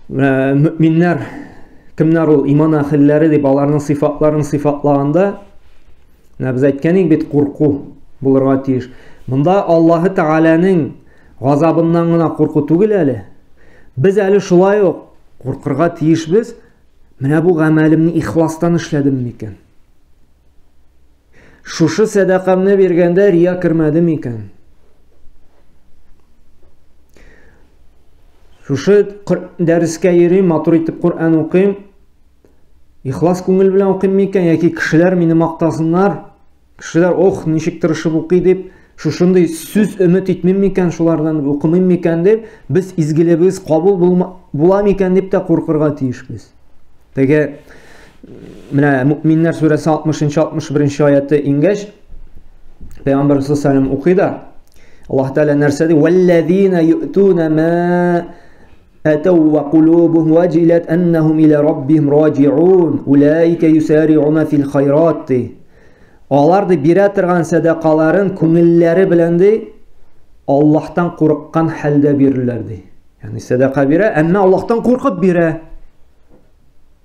Мөэминнәр кемнәр ул иман әһелләре дип аларның сыйфатларын сыйфатлаганда, без әйткәнек бит курку булырга тиеш. Монда Аллаһы Тәгаләнең газабыннан гына курку түгел әле. Без әле шулай ук куркырга тиешбез. Менә бу гамәлемне ихластан эшләдем микән? Шушы садакамны бергәндә рия кермәде микән? Шушы дәрескә йөрим, матур итеп Кур'ан укыйм, ихлас күңел белән укыйм микән, яки кешеләр мине мактасыннар, кешеләр ох, ничек тырышып укый дип, шушындай сүз өмет итмим микән, шулардан укымыйм микән дип, без изгелебез кабул була микән дип тә куркырга тиешбез. Теге менә Мөэминнәр сүрәсе 60-61 аяты ингәч, Пәйгамбәр саллаллаһу алейһи ва саллям укый да, Аллаһ Тәгалә нәрсә ди? "Валлазина ю'туна ма атау ва кулубухум ваҗилат аннахум иля раббихим раҗиун, улаика юсари'уна фил хайрат." Алар ди бирә торган садакаларын күңелләре белән ди Аллаһтан курыккан хәлдә бирерләр ди. Ягъни садака бирә, әмма Аллаһтан куркып бирә.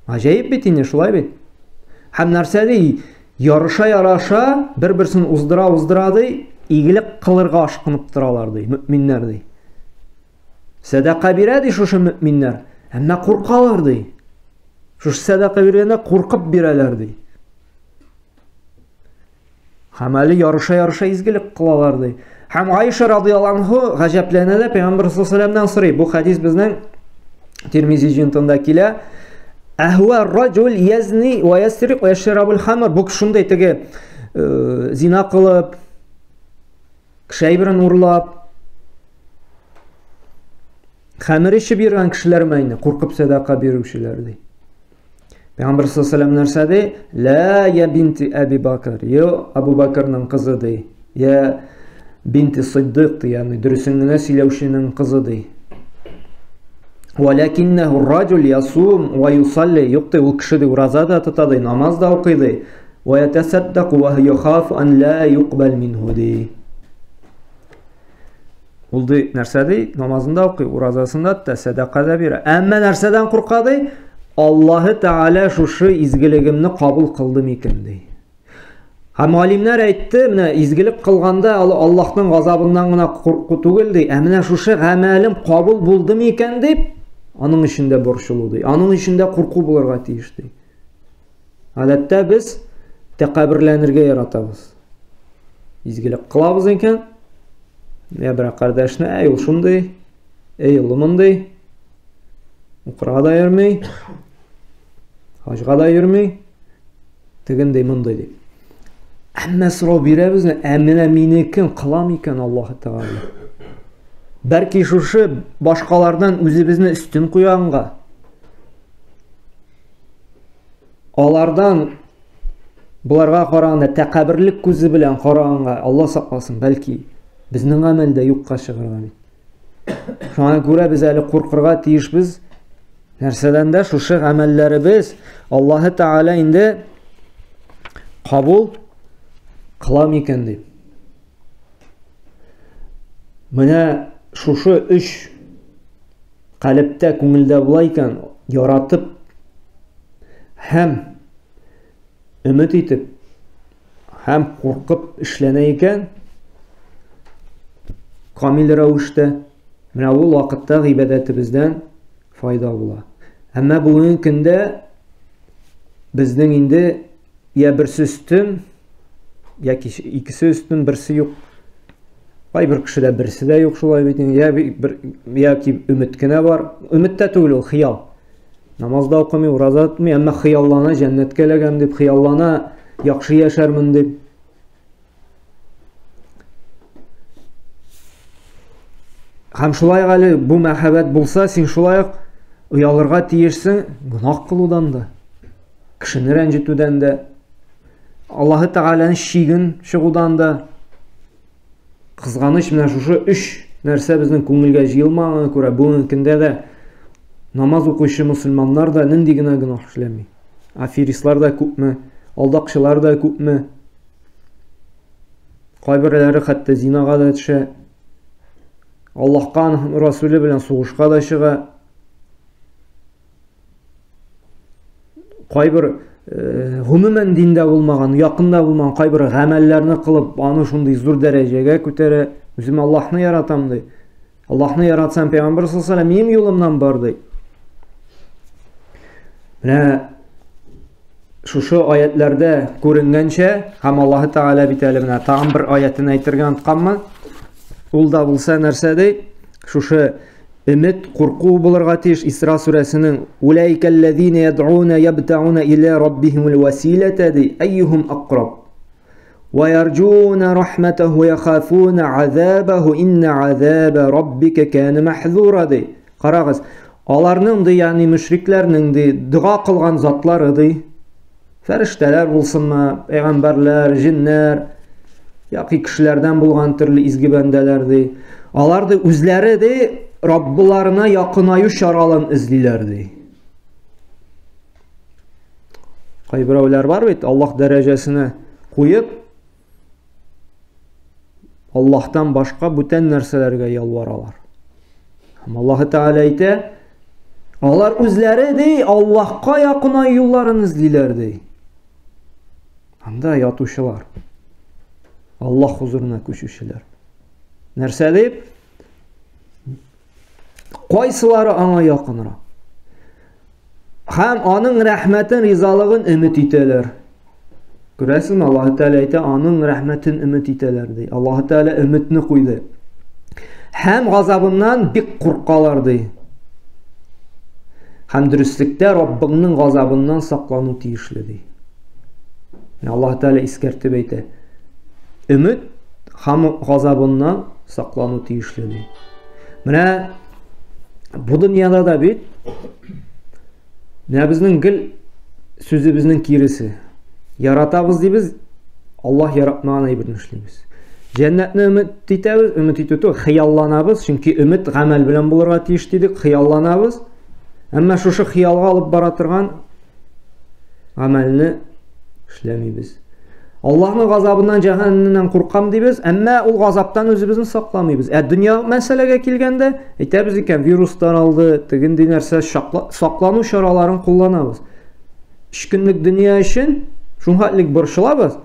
Аҗаип бит инде, шулай бит. Һәм нәрсә ди? Ярыша-яраша, бер-берсен уздыра ди, игелек кылырга ашкынып торалар ди, мөэминнәр ди. Садака бирә ди шушы мөэминнәр, әмма куркалар ди. Шушы садака биргәндә куркып бирәләр ди. Һәм әле ярыша-яраша изгелек кылалар ди. Һәм Айша радиллаһу анһу гаҗәпләнә дә Пәйгамбәр саллаллаһу алейһи ва саллямдан сорый. Бу хадис безнең Тирмизи җинтында килә. Әһва раҗул язни ва ясриq ва яшрабул хамр. Бу шундай теге зина кылып, кешәйберен урлап, хәмер ичеп йөргән кешеләр мәйне куркып садака бирүчеләр ди. Пәйгамбәр саллаллаһу алейһи ва саллям нәрсә ди? Ла я бинти Аби Бакр. Я Абу Бакрның кызы ди. Я бинти Сиддиқ, ягъни дөресен генә сөйләүченең кызы ди. Валакиннаху раҗул ясум ва юсалли. Юкты ул кеше ди ураза да тота ди, намаз да укый ди. Ва ятасаддaq ва яхаф ан ла юqбал минху ди. Ул ди нәрсә ди? Намазын да укый, уразасында да, садака да бирә. Әмма нәрсәдән курка ди? Аллаһы Тәгалә шушы изгелегемне кабул кылды микән ди. Һәм алимнәр әйтте, менә изгелек кылганда Аллаһның газабыннан гына курку түгел ди, ә менә шушы гамәлем кабул булды микән дип, аның өчендә борчылу ди. Аның өчендә курку булырга тиеш ди. Гадәттә без тәкаббүрләнергә яратабыз. Изгелек кылабыз икән, я бер кардәшне, әй ул шундый, әй ул мондый, укырга да йөрмәй, хаҗга да йөрмәй, тегендәй мондый ди. Әмма сорау бирәбез, әмма минекен кылам икән Аллаһы Тәгалә. Бәлки шушы башкалардан үзебезне үстен куянга, алардан буларга караганда тәкаббүрлек күзе белән караганга, Алла сакласын, бәлки безнең гамәлдә юкка чыгарга бит. Шуңа күрә без әле куркырга тиешбез. Нәрсәдән дә шушы гамәлләребез Аллаһы Тәгалә инде кабул кылам икән дип. Менә шушы үч калептә, күңелдә була икән, яратып һәм өмет итеп һәм куркып эшләнә икән, камил рәвештә, менә ул вакытта гыйбадәтебездән файда була. Әмма бүгенге көндә безнең инде я берсе өстен, яки икесе өстен, берсе юк. Кайбер кешедә берсе дә юк, шулай бит. Яки өмет кенә бар. Өмет тә түгел, ул хыял. Намазда укымый, ураза тотмый, әмма хыяллана, җәннәткә эләгәм дип, хыяллана, яхшы яшәрмен дип. Һәм шулай әле бу мәхәббәт булса, син шулай уялырга тиешсең гынах кылудан да, кешене рәнҗетүдән дә, Аллаһы Тәгаләнең шиген чыгудан да. Кызганыч менә шушы үч нәрсә безнең күңелгә җыелмаганга күрә бүгенге көндә дә намаз укучы мусульманнар да нинди генә гынах эшләми. Аферистлар да күпме, алдакчылар да күпме. Кайберләре хәтта зинага да төшә. Аллаһка, Расулы белән сугышка да чыга. Кайбер гомумән диндә булмаган, якында булмаган кайбер гамәлләрне кылып, аны шундый зур дәрәҗәгә күтәрә. Үзем Аллаһны яратам ди. Аллаһны яратсам, Пәйгамбер саллаллаһу алейһи ва саллям минем юлымнан бар ди. Менә шушы аятларда күренгәнчә, һәм Аллаһ Тәгалә бит әле менә тагын бер аятын әйтергә онытканмын. Ул да булса нәрсә ди? Шушы өмет, курку булырга тиеш. Исра сүрәсенең «Улайкаллазина яд'уна ябтагуна иля раббихимул василата» ди. Айюхум aqrab. Ва ярджуна рахматаху яхафуна азабаху инна азаба раббика кана махзура ди. Карагыз, аларның ди, ягъни мушрикләрнең ди, дуа кылган затлары ди. Фәрештәләр булсынмы, пәйгамбәрләр, җиннәр, яки кешеләрдән булган төрле изге бәндәләр ди. Алар ди үзләре ди Раббыларына якынаю чараларын эзлиләр ди. Кайберәүләр бар бит, Аллаһ дәрәҗәсенә куеп, Аллаһтан башка бүтән нәрсәләргә ялваралар. Һәм Аллаһ Тәгалә әйтә, алар үзләре ди Аллаһка якынаю юлларын эзлиләр ди. Анда ятучылар, Аллаһ хузурына күчүчеләр. Нәрсә дип? Кайсылары аңа якынрак? Һәм аның рәхмәтен, ризалыгын өмет итәләр. Күрәсезме, Аллаһ Тәгалә әйтә, аның рәхмәтен өмет итәләр ди. Аллаһ Тәгалә өметне куйды. Һәм газабыннан бик куркалар ди. Һәм дөрестлектә Раббыңның газабыннан саклану тиешле ди. Аллаһ Тәгалә искәртеп әйтә, өмет һәм газабыннан саклану тиешле ди. Менә бу дөньяда да бит, менә безнең гел сүзебезнең киресе. Яратабыз дибез, Аллаһ яратмаган әйберне эшлибез. Җәннәтне өмет итәбез, өмет итү хыялланабыз, чөнки өмет гамәл белән булырга тиеш дидек, хыялланабыз. Әмма шушы хыялга алып бара торган гамәлне эшләмибез. Аллаһның газабыннан, җәһәннәмнән куркам дибез, әмма ул газаптан үзебезне сакламыйбыз. Дөнья мәсьәләгә килгәндә, әйтәбез икән, вирустар алды, тегенди нәрсә саклану чараларын кулланабыз. 3 көнлек дөнья өчен шунхатлык борчылабыз.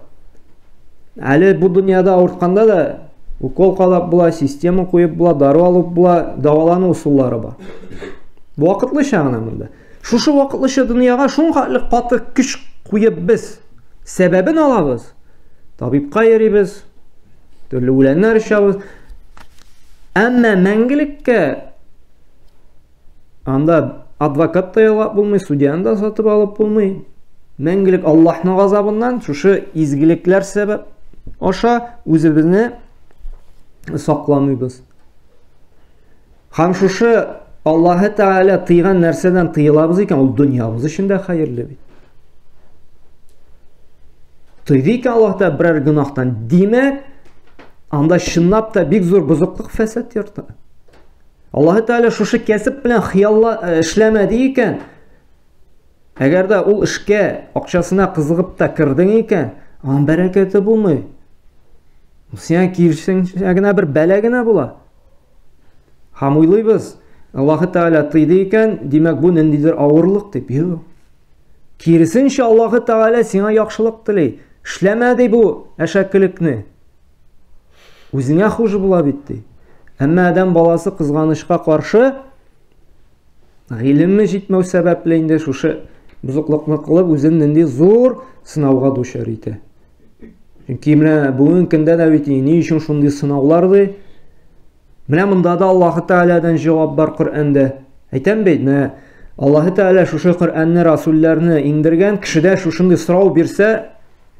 Әле бу дөньяда авыртканда да укол калап була, система куеп була, дару алып була, давалану усуллары бар. Бу вакытлыча гына монда. Шушы вакытлыча дөньяга шунхатлык каты көч куеп без сәбәбен алабыз. Табибка йөрибез, төрле үләннәр ичәбез. Әмма мәңгелеккә анда адвокат та ялгап булмый, судьяны да сатып алып булмый. Мәңгелек Аллаһның газабыннан шушы изгилекләр сәбәп аша үзебезне сакламыйбыз. Һәм шушы Аллаһ Тәгалә тыйган нәрсәдән тыелабыз икән, ул дөньябыз өчен дә хәерле бит. Тыйды икән Аллаһ та берәр гынахтан, димәк, анда чынлап та бик зур бозыклык, фәсад ярта. Аллаһ Тәгалә шушы кәсеп белән хыялла эшләмәде икән, әгәр дә ул эшкә акчасына кызыгып та кирдең икән, ан бәрәкәте булмый. Сиңа кирсең генә бер бәла генә була. Һәм уйлыйбыз, Аллаһ Тәгалә тыйды икән, димәк бу ниндидер авырлык дип. Юк. Киресенчә Аллаһ Тәгалә сиңа яхшылык тили. Эшләмәде бу әшәкелекне. Үзеңә хуҗа була бит ди. Әмма адам баласы кызганычка каршы гыйлеме җитмәү сәбәпле инде шушы бузыклыкны кылып үзен нинди зур сынауга дучар итә. Чөнки менә бүгенге көндә дә бит ни өчен шундый сынаулар ди? Менә монда да Аллаһ Тәгаләдән җавап бар Коръәндә. Әйтәм бит, менә Аллаһ Тәгалә шушы Коръәнне, расулларны иңдергән кешедә шушындый сорау бирсә,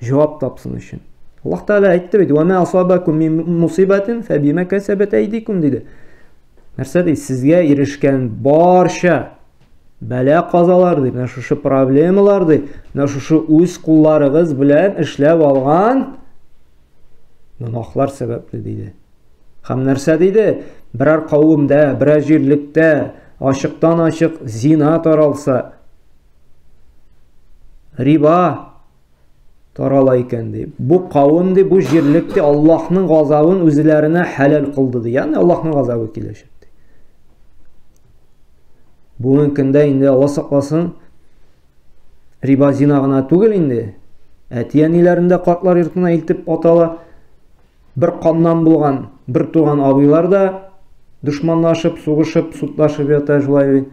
җавап тапсын өчен. Аллаһ Тәгалә әйтте бит: "Ва ма асабакум мин мусибатин фабима касабат айдикум" диде. Нәрсә ди? Сезгә ирешкән барча бәла казалар ди, менә шушы проблемалар ди, менә шушы үз кулларыгыз белән эшләп алган гынахлар сәбәпле диде. Һәм нәрсә диде? Берәр кавымда, берәр җирлектә ачыктан-ачык зина таралса, риба, тарала икән ди. Бу кавым ди, бу җирлек ди Аллаһның газабын үзләренә хәлал кылды ди. Ягъни Аллаһның газабы киләчәк ди. Бу мөмкиндә инде Алла сакласын риба зина гына түгел инде. Әтияниләрендә картлар йортына илтеп атала бер каннан булган бер туган абыйлар да душманлашып, сугышып, судлашып ята шулай.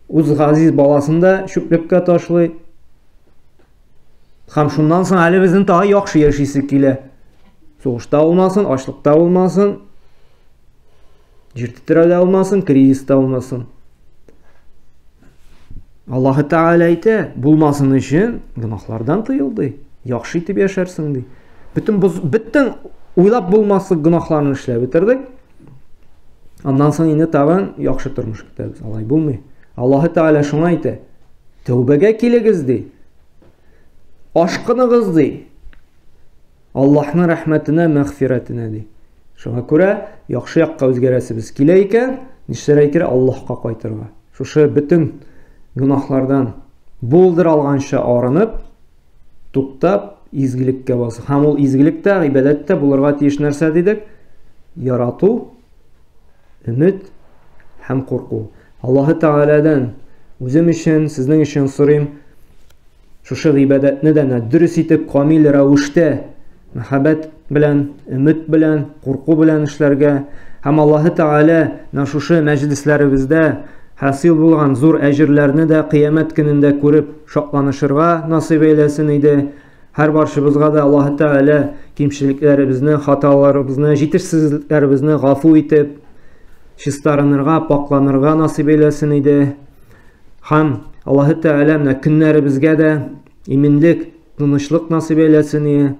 Үз газиз баласын да чүплеккә ташлый. Һәм шуннан соң әле безнең тагы яхшы яшисе килә. Сугышта булмасын, ачлыкта булмасын, җир тетрәүдә булмасын, кризиста булмасын. Аллаһы Тәгалә әйтә, булмасын өчен гынахлардан тыелды. Яхшы итеп яшәрсең ди. Бөтен уйлап булмаслык гынахларны эшләп бетердек. Аннан соң инде тагын яхшы тормыш көтәбез. Алай булмый. Аллаһы Тәгалә шуңа әйтә. Тәүбәгә килегез ди. Ашкыныгыз ди. Аллаһның рәхмәтенә, мәгъфирәтенә ди. Шуңа күрә яхшы якка үзгәрәсебез килә икән, нишләргә кирәк? Аллаһка кайтырга. Шушы бөтен гынахлардан булдыр алганча арынып, туктап, изгилеккә басып. Һәм ул изгилектә, гыйбадәттә булырга тиеш нәрсә дидек? Ярату, өмет һәм курку. Аллаһы Тәгаләдән үзем өчен, сезнең өчен сорыйм, шушы гыйбадәтне дә дөрес итеп, камил рәвештә, мәхәббәт белән, өмет белән, курку белән эшләргә. Һәм Аллаһы Тәгалә шушы мәҗлесләребездә хасил булган зур әҗерләрне дә кыямәт көнендә күреп шатланышырга насыйп әйләсен иде. Һәр баршыбызга да Аллаһы Тәгалә кимчелекләребезне, хаталарыбызны, җитешсезлекләребезне гафу итеп, чистарынырга, пакланырга насыйп әйләсен иде. Һәм Аллаһы Тәгалә көннәребезгә дә иминлек, тынычлык насыйп әйләсен иде.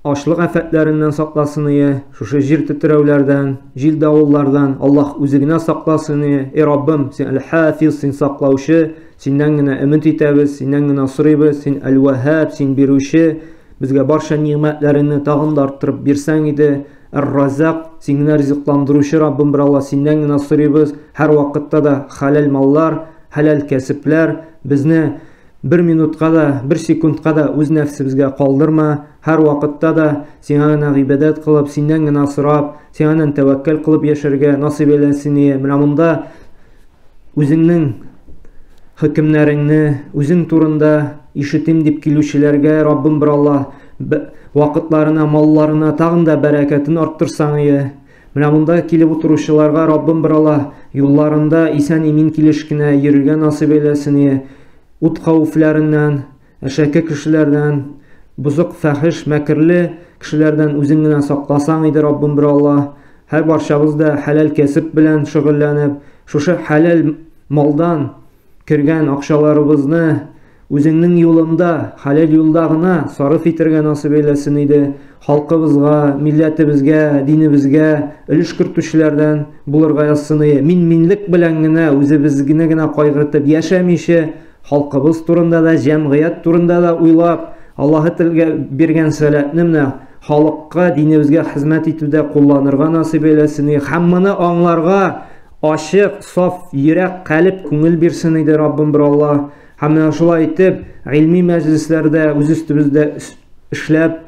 Ашлык афәтләреннән сакласын иде. Шушы җир тетрәүләрдән, җил давыллардан Аллаһ үзе генә сакласын иде. Эй Раббым, син әл-Хафиз, син саклаучы, синнән генә өмет итәбез, синнән генә сорыйбыз, син әл-Ваһаб, син бирүче, безгә барча ниъмәтләреңне тагын да арттырып бирсәң иде. Ар-Разак, син генә ризыкландыручы Раббым, бер Алла, синнән генә сорыйбыз. Һәр вакытта да халал маллар, халал кәсепләр безне bir minutка да, bir секундка да үз нәфсебезгә калдырма. Һәр вакытта да сиңа генә гыйбадәт кылып, синнән генә сорап, сиңа тәвәккәл кылып яшәргә насыйп әйләсен. Менә монда үзеңнең хөкемнәреңне, үзең турында ишетим дип килүчеләргә Раббым, бер Алла, вакытларына, малларына тагын да бәрәкәтен арттырсаң иде. Менә монда килеп утыручыларга Раббым, бер Алла, юлларында исән-имин килешкенә йөрергә насыйп әйләсен. Ут хәүефләреннән, әшәке кешеләрдән, бузык, фәхиш, мәкерле кешеләрдән үзең генә сакласаң иде Раббым, бер Алла. Һәр барчабыз да хәлал кәсеп белән шөгыльләнеп, шушы хәлал малдан кергән акчаларыбызны үзеңнең юлында, хәлал юлда гына сарыф итәргә насыйп әйләсен иде. Халкыбызга, милләтебезгә, динебезгә өлеш кертүчеләрдән булырга язсын иде. Минлек белән генә үзебезне генә кайгыртып яшәмичә, халкыбыз турында да, җәмгыять турында да уйлап, Аллаһы телгә биргән сәләтне менә халыкка, динебезгә хезмәт итүдә кулланырга насыйп әйләсен. Һәм моны аңларга ачык, саф йөрәк, калб, күңел бирсен иде Раббым, бер Алла. Һәм менә шулай итеп, гыйльми мәҗлесләрдә үз үстебездә эшләп,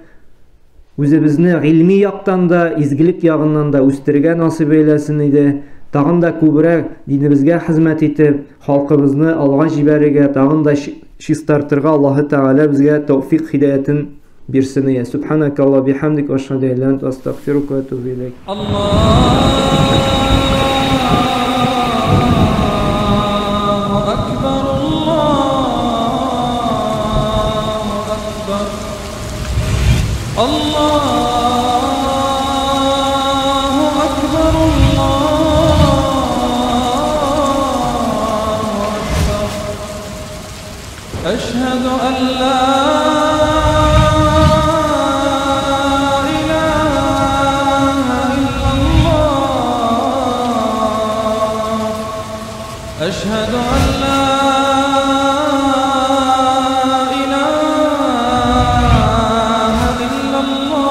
үзебезне гыйльми яктан да, изгилек ягыннан да үстергә насыйп әйләсен иде. Тагын да күбрәк динебезгә хезмәт итеп, халкыбызны алга җибәрергә, тагын да чистартырга Аллаһы Тәгалә безгә тәүфик, хидаятын бирсен. Субханакалла бихамдик, ашһаду ан ла илаха илля анта, астагфирука ва атубу илейк. أشهد أن لا إله إلا الله أشهد أن لا إله إلا الله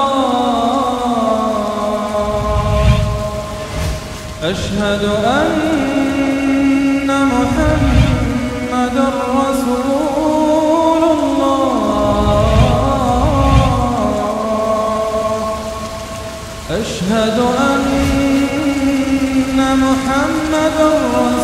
أشهد أن محمد رسول الله أشهد أن محمدا رسول